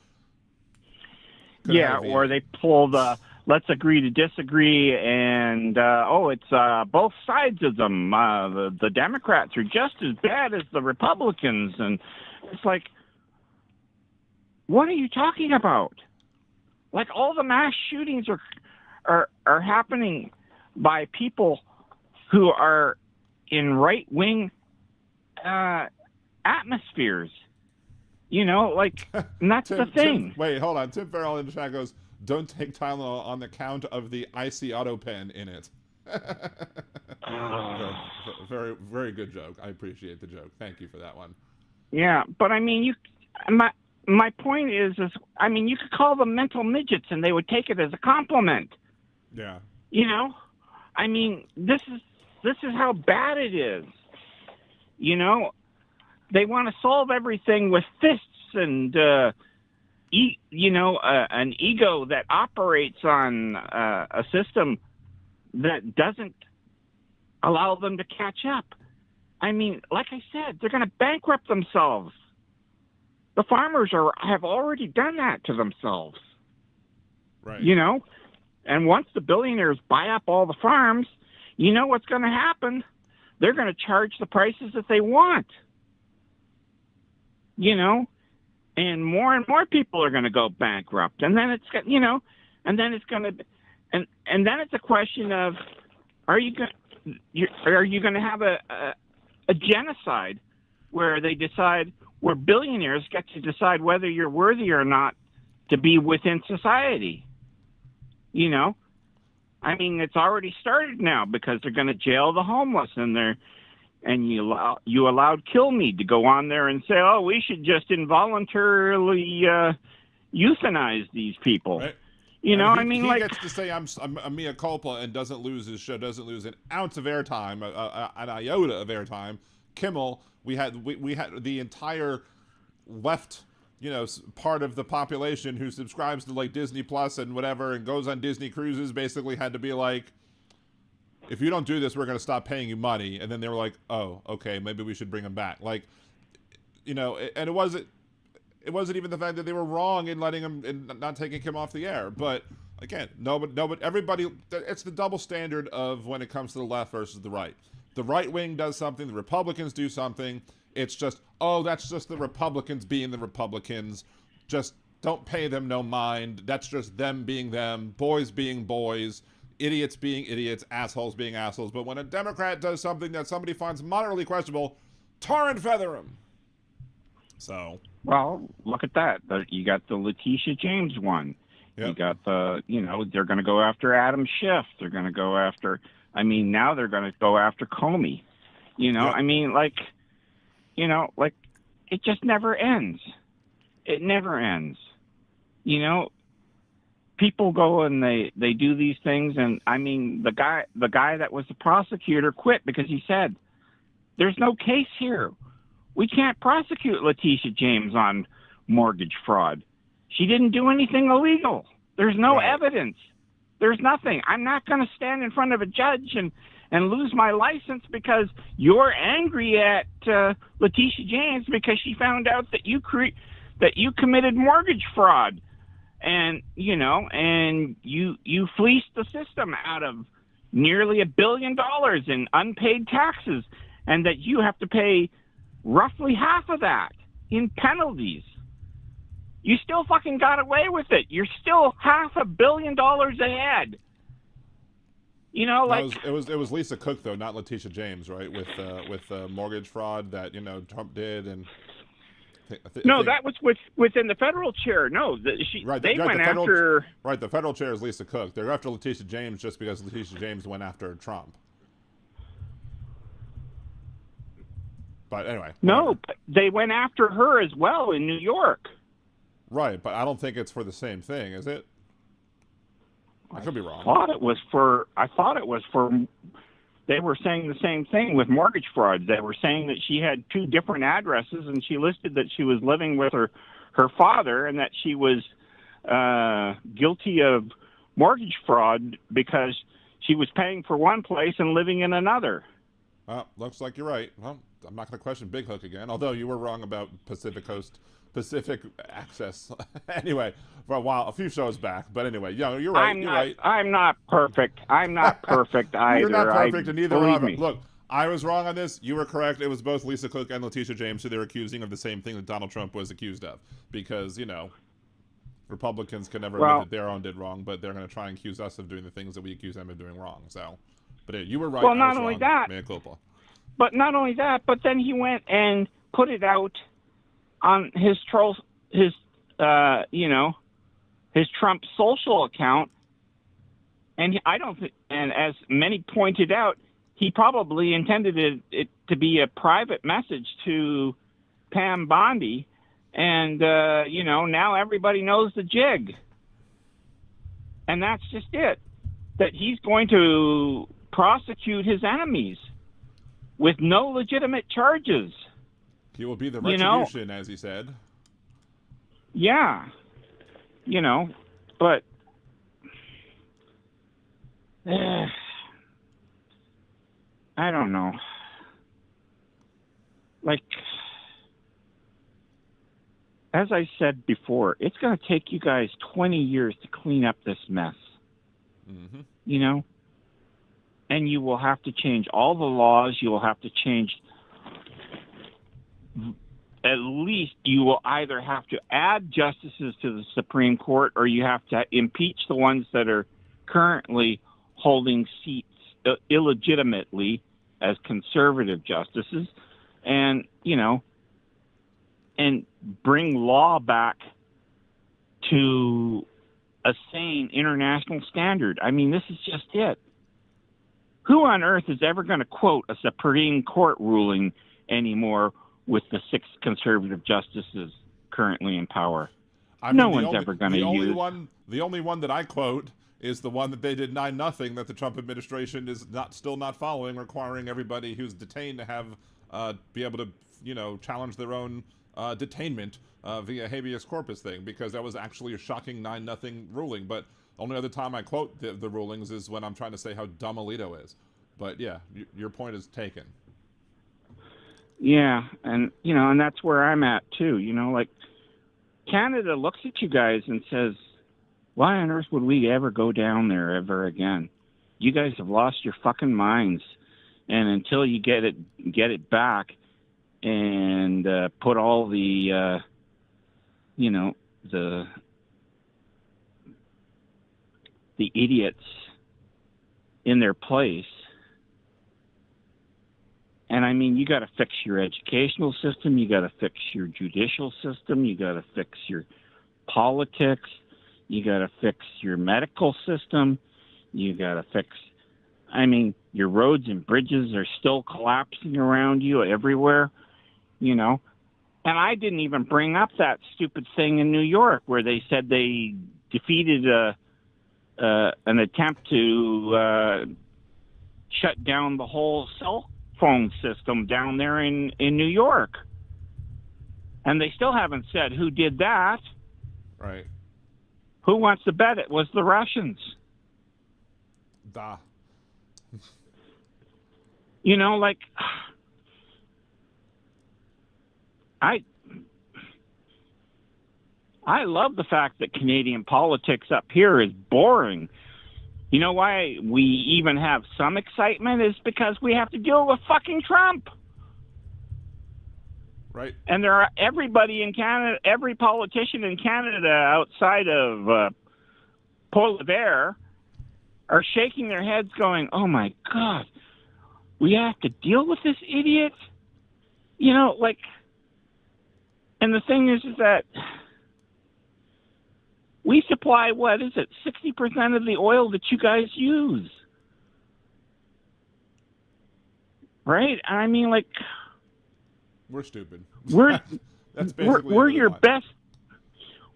Yeah, or they pull the let's agree to disagree, and it's both sides of them. The Democrats are just as bad as the Republicans, and it's like, what are you talking about? Like, all the mass shootings are happening by people who are in right-wing atmospheres. You know, like, and that's the thing. Wait, hold on. Tim Farrell in the chat goes, don't take Tylenol on the count of the icy auto pen in it. Very, very good joke. I appreciate the joke. Thank you for that one. Yeah, but I mean, my point is, I mean, you could call them mental midgets and they would take it as a compliment. Yeah. You know, I mean, this is how bad it is. You know, they want to solve everything with fists and an ego that operates on a system that doesn't allow them to catch up. I mean, like I said, they're going to bankrupt themselves. The farmers have already done that to themselves. Right. You know, and once the billionaires buy up all the farms, you know what's going to happen? They're going to charge the prices that they want. You know, and more people are going to go bankrupt, and then it's and then it's going to, and then it's a question of, are you going to have a genocide where they decide, where billionaires get to decide whether you're worthy or not to be within society? You know, I mean, it's already started now because they're going to jail the homeless, and you allowed Kilmeade to go on there and say, oh, we should just involuntarily euthanize these people. Right. You know, he like, gets to say I'm a mea culpa and doesn't lose his show, doesn't lose an ounce of airtime, an iota of airtime. Kimmel, we had the entire left, part of the population who subscribes to like Disney Plus and whatever and goes on Disney cruises basically had to be like, if you don't do this, we're going to stop paying you money. And then they were like, oh, okay, maybe we should bring him back. Like, and it wasn't even the fact that they were wrong in letting him, in not taking him off the air. But again, but everybody, it's the double standard of when it comes to the left versus the right. The right wing does something, the Republicans do something. It's just, oh, that's just the Republicans being the Republicans. Just don't pay them no mind. That's just them being them, boys being boys, idiots being idiots, assholes being assholes. But when a Democrat does something that somebody finds moderately questionable, tar and feather him. So. Well, look at that. You got the Letitia James one. Yep. You got they're going to go after Adam Schiff. They're going to go after, now they're going to go after Comey. Yep. It just never ends. It never ends. People go and they do these things, and the guy that was the prosecutor quit because he said, there's no case here. We can't prosecute Letitia James on mortgage fraud. She didn't do anything illegal. There's no evidence. There's nothing. I'm not going to stand in front of a judge and lose my license because you're angry at Letitia James because she found out that you committed mortgage fraud, and you fleeced the system out of nearly $1 billion in unpaid taxes, and that you have to pay roughly half of that in penalties. You still fucking got away with it. You're still $500 million ahead. It was Lisa Cook though, not Letitia James, right? With mortgage fraud that Trump did, and that was within the federal chair. No, they went after. Right, the federal chair is Lisa Cook. They're after Letitia James just because Letitia James went after Trump. But anyway. No, but they went after her as well in New York. Right, but I don't think it's for the same thing, is it? I could be wrong. I thought it was for. They were saying the same thing with mortgage fraud. They were saying that she had 2 different addresses, and she listed that she was living with her father, and that she was guilty of mortgage fraud because she was paying for one place and living in another. Looks like you're right. Well, I'm not going to question Big Hook again, although you were wrong about Pacific Access. Anyway, for a few shows back. But anyway, you're right. You're right. I'm not perfect. I'm not perfect either. You're not perfect, and neither are we. Look, I was wrong on this. You were correct. It was both Lisa Cook and Letitia James who they were accusing of the same thing that Donald Trump was accused of. Because, Republicans can never admit that their own did wrong, but they're going to try and accuse us of doing the things that we accuse them of doing wrong. So, but you were right. Well, not only that. Mea culpa. But not only that, but then he went and put it out on his Trump social account, and and as many pointed out, he probably intended it to be a private message to Pam Bondi, and now everybody knows the jig, and that's just it. That he's going to prosecute his enemies with no legitimate charges. He will be the You know? retribution, as he said. Yeah. But I don't know. Like, as I said before, it's going to take you guys 20 years to clean up this mess. Mm-hmm. And you will have to change all the laws. You will have to change. At least you will either have to add justices to the Supreme Court, or you have to impeach the ones that are currently holding seats illegitimately as conservative justices, and and bring law back to a sane international standard. I mean, this is just it. Who on earth is ever going to quote a Supreme Court ruling anymore with the 6 conservative justices currently in power? No one's ever going to use. The only one that I quote is the one that they did 9-0 that the Trump administration is still not following, requiring everybody who's detained to have be able to challenge their own detainment via habeas corpus thing, because that was actually a shocking 9-0 ruling. But only other time I quote the rulings is when I'm trying to say how dumb Alito is. But yeah, your point is taken. Yeah, and and that's where I'm at too. Like, Canada looks at you guys and says, "Why on earth would we ever go down there ever again? You guys have lost your fucking minds, and until you get it back and put all the the idiots in their place." And I mean, you got to fix your educational system, you got to fix your judicial system, you got to fix your politics, you got to fix your medical system, you got to fix, I mean, your roads and bridges are still collapsing around you everywhere, And I didn't even bring up that stupid thing in New York where they said they defeated an attempt to shut down the whole cell phone system down there in New York. And they still haven't said who did that. Right. Who wants to bet it was the Russians? Da. Like, I love the fact that Canadian politics up here is boring. You know why we even have some excitement is because we have to deal with fucking Trump. Right. And everybody in Canada, every politician in Canada outside of Poilievre are shaking their heads going, "Oh my God, we have to deal with this idiot." And the thing is that we supply, 60% of the oil that you guys use. Right? I mean, like, we're stupid. That's basically we're your best.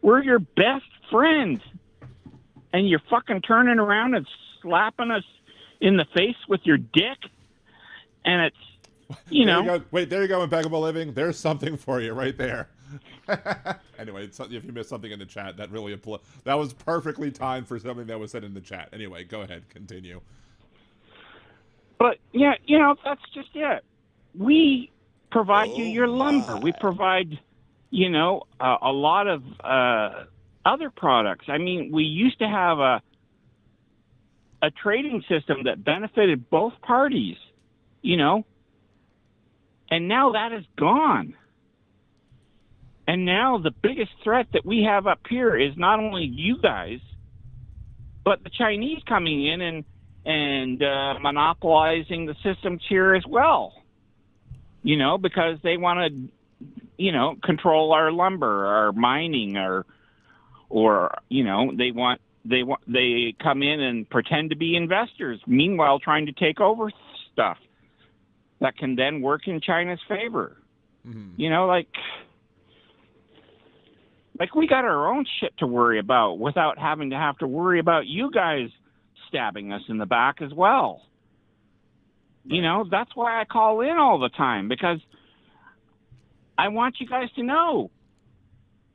We're your best friend, and you're fucking turning around and slapping us in the face with your dick, and it's There you go. Wait, there you go, Impeccable Living. There's something for you right there. Anyway, if you missed something in the chat, that was perfectly timed for something that was said in the chat. Anyway, go ahead, continue. But yeah, that's just it. We provide you your lumber. We provide, a lot of other products. I mean, we used to have a trading system that benefited both parties, and now that is gone. And now the biggest threat that we have up here is not only you guys, but the Chinese coming in and monopolizing the systems here as well. Because they want to, control our lumber, our mining, or they come in and pretend to be investors, meanwhile trying to take over stuff that can then work in China's favor. Mm-hmm. Like we got our own shit to worry about without having to worry about you guys stabbing us in the back as well. Right. That's why I call in all the time, because I want you guys to know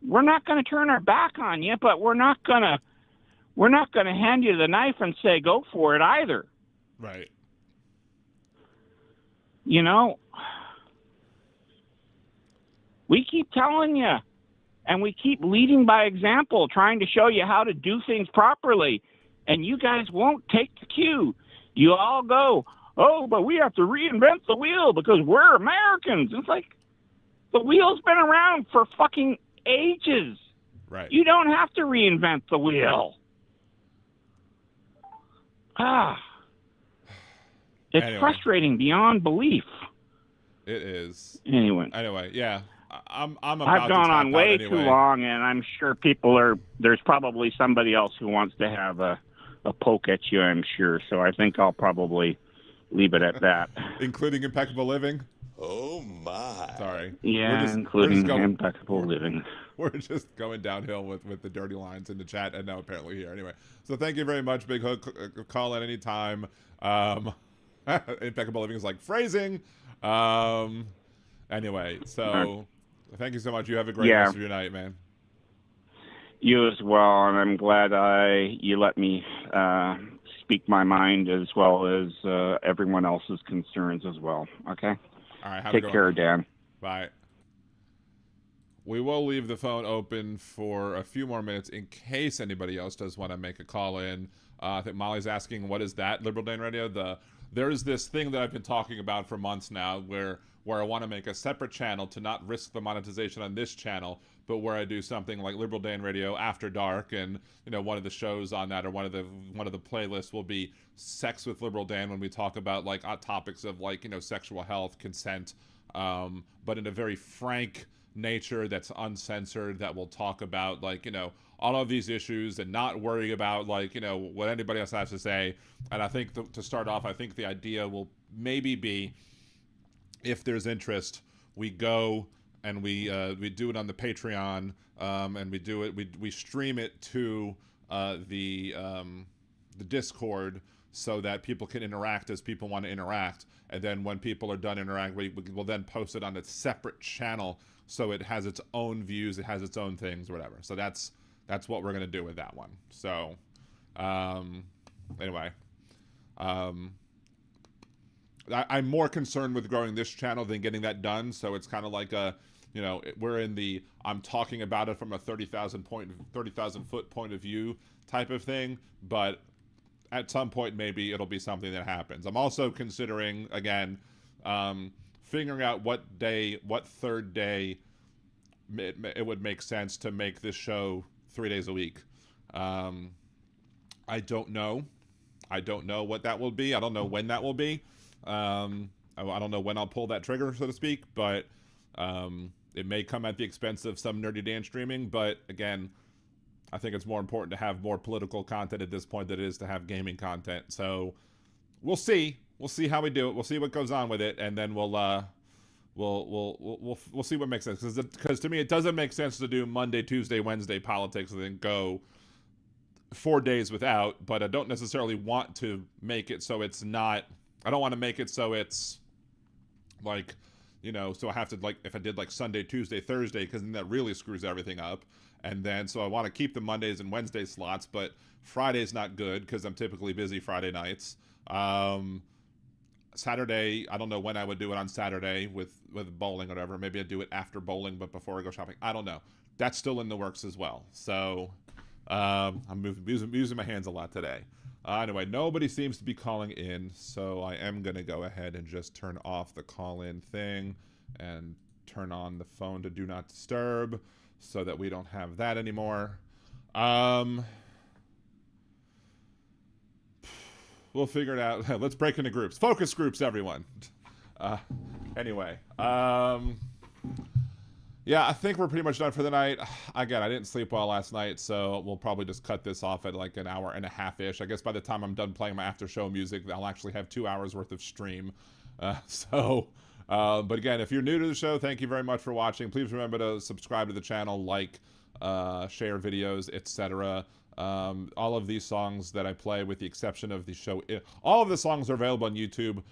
we're not going to turn our back on you, but we're not going to hand you the knife and say go for it either. Right. You know, we keep telling you, and we keep leading by example, trying to show you how to do things properly, and you guys won't take the cue. You all go, oh, but we have to reinvent the wheel because we're Americans. It's like, the wheel's been around for fucking ages. Right. You don't have to reinvent the wheel. It's Anyway. frustrating beyond belief. It is. Anyway, yeah. I'm about I've to gone tap on out way anyway. too long, and I'm sure there's probably somebody else who wants to have a poke at you, I'm sure. So I think I'll probably leave it at that. Including Impeccable Living? Oh my. Sorry. Yeah, including Impeccable Living. We're just going downhill with the dirty lines in the chat, and now apparently here. Anyway, so thank you very much, Big Hook. Call at any time. Impeccable Living is like phrasing. Anyway, so thank you so much. You have a great rest of your night, man. You as well, and I'm glad you let me speak my mind as well as everyone else's concerns as well. Okay? All right. Have Take care, Dan. Bye. We will leave the phone open for a few more minutes in case anybody else does want to make a call in. I think Molly's asking, what is that, Liberal Dan Radio? There is this thing that I've been talking about for months now where I want to make a separate channel to not risk the monetization on this channel, but where I do something like Liberal Dan Radio After Dark, and one of the shows on that, or one of the playlists will be Sex with Liberal Dan, when we talk about like topics of like sexual health, consent, but in a very frank nature that's uncensored, that will talk about like all of these issues and not worry about like what anybody else has to say. And I think to start off, I think the idea will maybe be, if there's interest, we go and we do it on the Patreon, and we stream it to the Discord, so that people can interact as people want to interact. And then when people are done interacting, we will then post it on a separate channel, so it has its own views, it has its own things, or whatever. So that's what we're gonna do with that one. So anyway, I'm more concerned with growing this channel than getting that done. So it's kind of like we're in the I'm talking about it from a 30,000 foot point of view type of thing, but at some point maybe it'll be something that happens. I'm also considering, again, figuring out what third day it would make sense to make this show 3 days a week. I don't know what that will be. I don't know when that will be. I don't know when I'll pull that trigger, so to speak, but it may come at the expense of some Nerdy Dan streaming. But again, I think it's more important to have more political content at this point than it is to have gaming content. So we'll see. We'll see how we do it. We'll see what goes on with it, and then we'll see what makes sense. Because to me, it doesn't make sense to do Monday, Tuesday, Wednesday politics and then go 4 days without. But I don't necessarily want to make it so it's not. I don't want to make it so it's like, so I have to, like, if I did like Sunday, Tuesday, Thursday, because then that really screws everything up. And then, so I want to keep the Mondays and Wednesday slots, but Friday's not good because I'm typically busy Friday nights. Saturday, I don't know when I would do it on Saturday with bowling or whatever. Maybe I'd do it after bowling, but before I go shopping. I don't know. That's still in the works as well. So I'm using my hands a lot today. Anyway, nobody seems to be calling in, so I am going to go ahead and just turn off the call-in thing and turn on the phone to Do Not Disturb so that we don't have that anymore. We'll figure it out. Let's break into groups. Focus groups, everyone. Anyway. Yeah, I think we're pretty much done for the night. Again, I didn't sleep well last night, so we'll probably just cut this off at like an hour and a half-ish. I guess by the time I'm done playing my after-show music, I'll actually have 2 hours worth of stream. But again, if you're new to the show, thank you very much for watching. Please remember to subscribe to the channel, like, share videos, etc. All of these songs that I play, with the exception of the show, all of the songs are available on YouTube.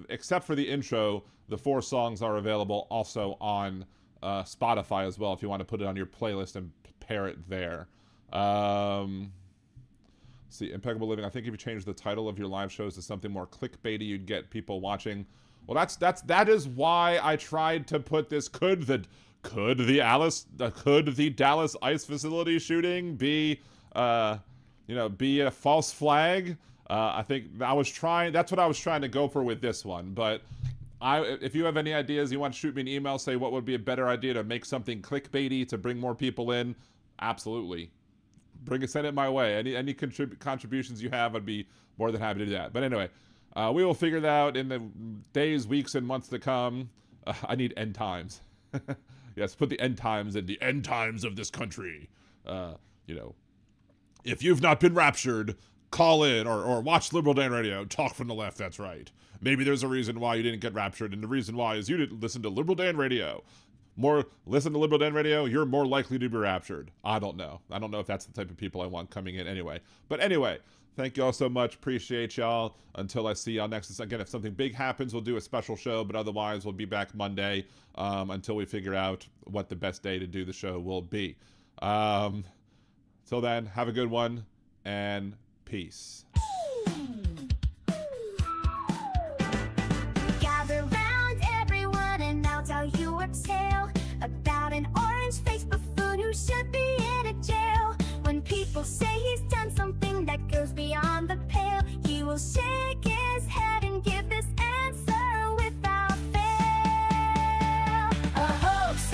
Except for the intro, the 4 songs are available also on Spotify as well if you want to put it on your playlist and pair it there. See, Impeccable Living. I think if you change the title of your live shows to something more clickbaity, you'd get people watching. Well, that is why I tried to put this. Could the Dallas ICE facility shooting be be a false flag? I think that's what I was trying to go for with this one. But if you have any ideas, you want to shoot me an email, say what would be a better idea to make something clickbaity to bring more people in, absolutely. Send it my way. Any contributions you have, I'd be more than happy to do that. But anyway, we will figure that out in the days, weeks, and months to come. I need end times. Yes, put the end times in the end times of this country. If you've not been raptured, call in or watch Liberal Dan Radio. Talk from the left, that's right. Maybe there's a reason why you didn't get raptured, and the reason why is you didn't listen to Liberal Dan Radio. Listen to Liberal Dan Radio, you're more likely to be raptured. I don't know. I don't know if that's the type of people I want coming in anyway. But anyway, thank you all so much. Appreciate y'all. Until I see y'all next. Again, if something big happens, we'll do a special show. But otherwise, we'll be back Monday until we figure out what the best day to do the show will be. Till then, have a good one, and peace. Gather round, everyone, and I'll tell you a tale about an orange-faced buffoon who should be in a jail. When people say he's done something that goes beyond the pale, he will shake his head and give this answer without fail. A hoax,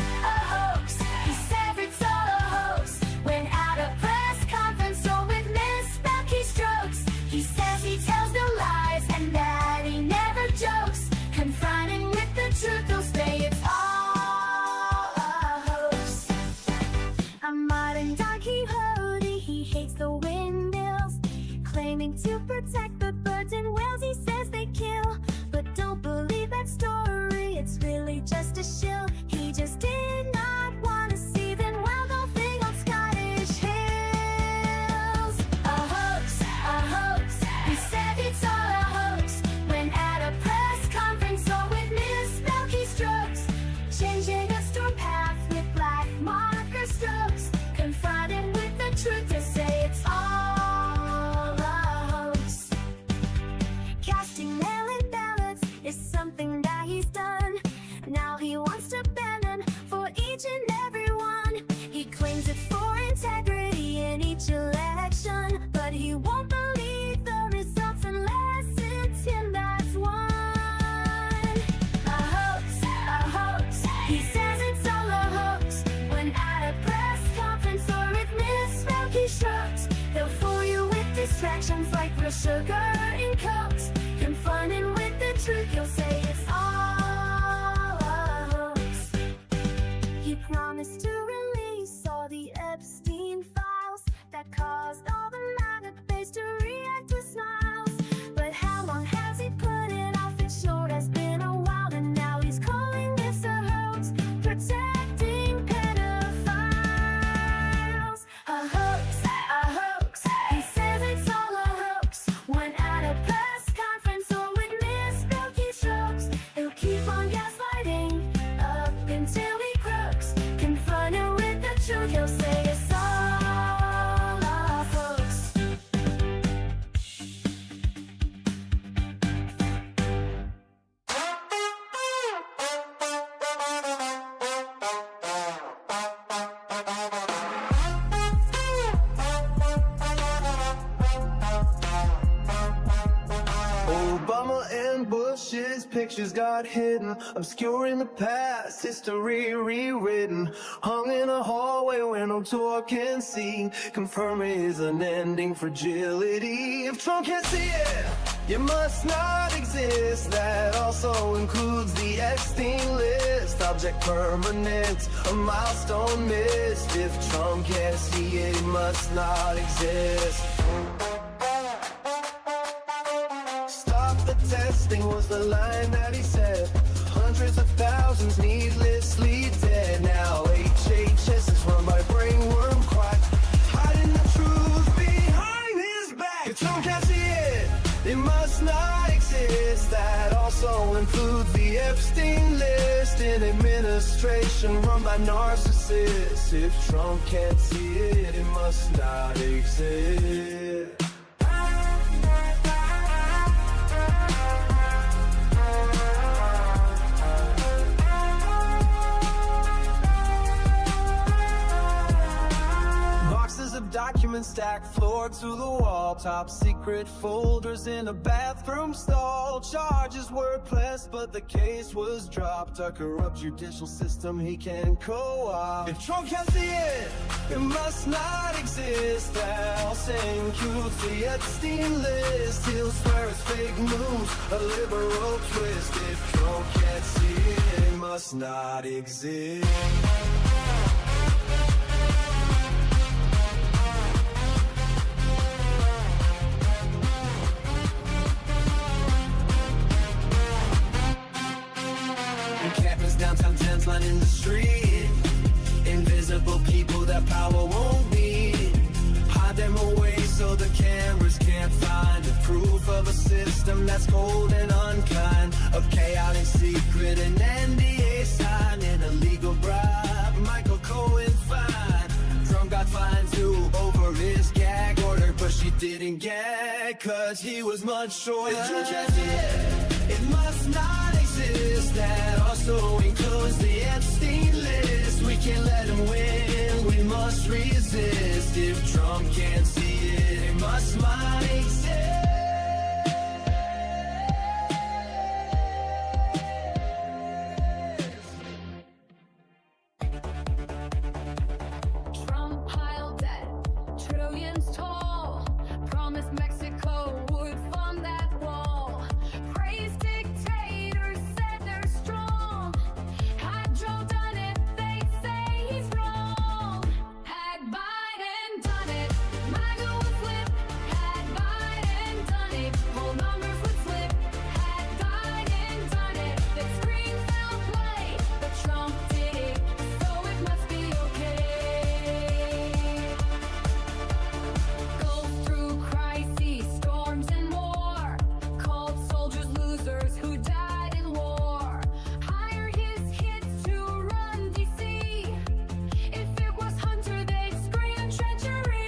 he says it's all a hoax. When at a press conference or with misspelled keystrokes, he says he tells no lies and that he never jokes. Confronting with the truth, he'll say it's all a hoax. A modern Don Quixote, he hates the windmills, claiming to protect the birds and whales he says they kill. But don't believe that story, it's really just a shill. He just did not want to see them wild golfing on Scottish hills. A hoax, he said it's all a hoax. When at a press conference or with misspelled keystrokes, changing a storm path with black marker strokes. Confronted with the truth, to say it's all a hoax. Casting mail-in ballots is something that he's done. Now he wants to ban them for each and every one. He claims it for integrity in each election, but he won't believe the results unless it's him that's won. A hoax, he says it's all a hoax. When at a press conference or with misspelled keystrokes, they'll fool you with distractions like real sugar in Cokes. Confronting with the truth, he'll say it's all a hoax. He promised to release all the Epstein files that caused all the MAGA base to react with smiles. But how long has he put it off? It sure has been a while, and now he's calling this a hoax, protecting pedophiles. A hoax, he says it's all a hoax. When at a press conference or with misspelled keystrokes, he'll keep on gaslighting up until he croaks. Confronted with the truth, he'll say it's all a hoax. Obama and Bush's pictures got hidden, obscuring the past, history rewritten. Hung in a hallway where no door can see, confirming his unending fragility. If Trump can't see it, you must not exist. That also includes the Epstein list. Object permanent, a milestone missed. If Trump can't see it, he must not exist. Stop the testing was the line that he said. Hundreds of thousands needlessly dead. Now HHS is run by brainworm quack, hiding the truth behind his back. If Trump can't see it, it must not exist. That also also includes the Epstein list, an administration run by narcissists. If Trump can't see it, it must not exist. Boxes of documents stacked floor to the wall, top secret folders in a bathroom stall. Charges were pressed, but the case was dropped. A corrupt judicial system he can co-opt. If Trump can't see it, it must not exist. House includes the Epstein list. He'll swear it's fake news, a liberal twist. If Trump can't see it, it must not exist. Campus downtown, tents lining the street. Invisible people that power won't beat. Hide them away so the cameras can't find it. Proof of a system that's cold and unkind. A chaotic secret, an NDA sign, an illegal bribe. Michael Cohen fine. Trump got fined too over his gag order, but she didn't gag, cause he was much shorter. If you can't see it, it must not exist. That also includes the Epstein list. We can't let him win, we must resist. If Trump can't see it, it must not exist. Trump piled debt, trillions tall. Promised Mexico would fund that wall. Praised dictators, said they're strong. Had Joe done it, they'd say he's wrong. Had Biden done it, MAGA would flip. Had Biden done it, whole numbers would slip. Had Biden done it, they'd scream foul play. But Trump did it, so it must be okay. Goes through crises, storms and war. Called soldiers losers who died in war. Hire his kids to run DC. If it was Hunter, they'd scream treachery.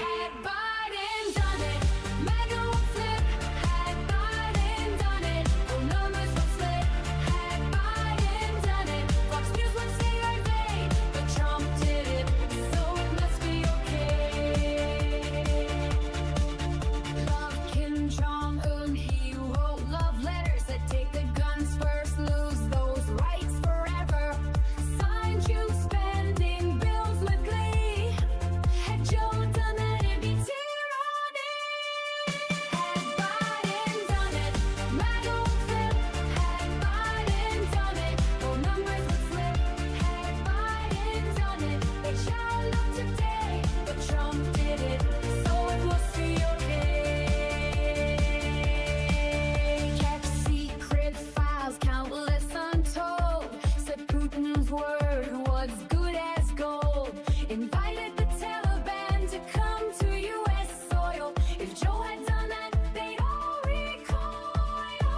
Had Biden done it, MAGA would flip. Had Biden done it, whole numbers would slip. Had Biden done it, Fox News would say our day. But Trump did it, so it must be okay. Love Kim Jong-un, he wrote love letters that take the guns first, lose those rights forever. Signed you spending bills with glee. Had Joe done that, it'd be tyranny. Had Biden done it, MAGA would flip. Had Biden done it, whole numbers would slip. Had Biden done it, they shout up today. But Trump did it, so it must be okay. Kept secret files, countless untold. Said Putin's word was good as gold. Invited the Taliban to come to U.S. soil. If Joe had done that, they'd all recoil.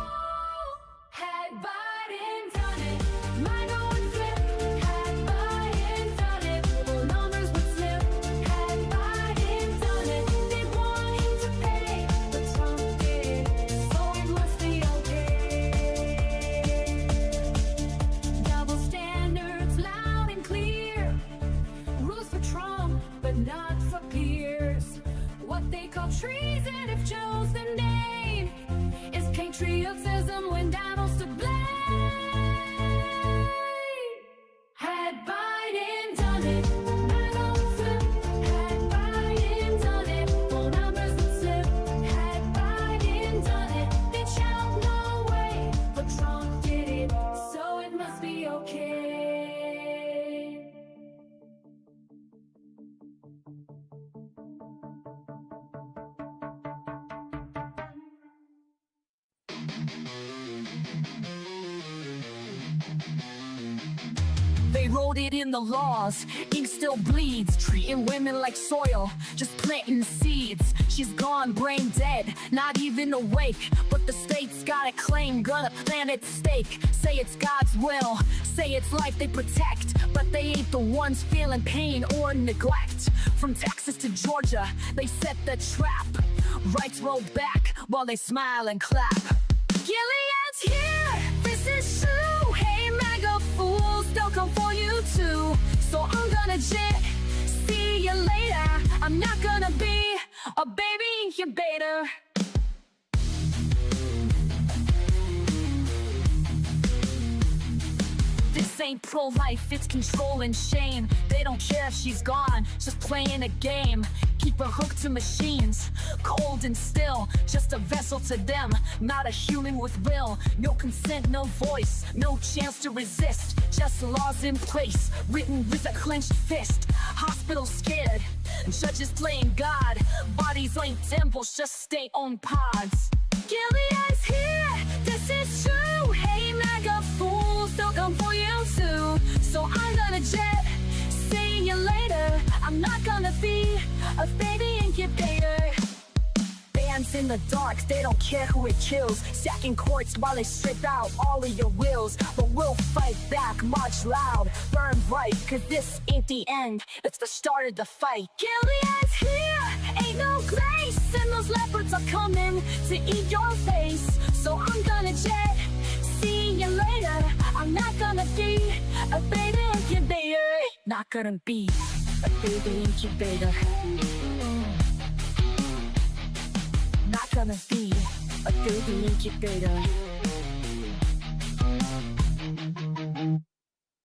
Had Biden done it, MAGA would flip. Had Biden done it, whole numbers would slip. Had Biden done it, they'd want him to pay. But Trump did it, so it must be okay. Double standards loud and clear. Rules for Trump, but not for peers. What they call treason, if Joe's the name, is patriotism when Donald's to blame. Had Biden done it, MAGA would flip. Had Biden done it, whole numbers would slip. Had Biden done it, they'd shout no way. But Trump did it, so it must be okay. They wrote it in the laws. Ink still bleeds, treating women like soil, just planting seeds. She's gone, brain dead, not even awake, but the state's got a claim, gonna plant its stake. Say it's God's will, say it's life they protect, but they ain't the ones feeling pain or neglect. From Texas to Georgia, they set the trap. Rights roll back while they smile and clap. Gilead's here, this is true. Hey, MAGA fools, they'll come for you too. So I'm gonna jet, see you later. I'm not gonna be a baby incubator. This ain't pro-life, it's control and shame. They don't care if she's gone, just playing a game. Keep her hooked to machines, cold and still, just a vessel to them, not a human with will. No consent, no voice, no chance to resist. Just laws in place, written with a clenched fist. Hospitals scared, judges playing God. Bodies ain't temples, just stay on pods. Gilead's here, this is true. Hey, MAGA fools, they'll come for you too. So I'm gonna jet, see you later. I'm not gonna be a baby incubator. Bands in the dark, they don't care who it kills. Sacking courts while they strip out all of your wills. But we'll fight back, march loud, burn bright, cause this ain't the end, it's the start of the fight. Gilead's here, ain't no grace, and those leopards are coming to eat your face. So I'm gonna jet, see you later. I'm not gonna be a baby incubator. Not gonna be a baby incubator. Not gonna be a baby incubator.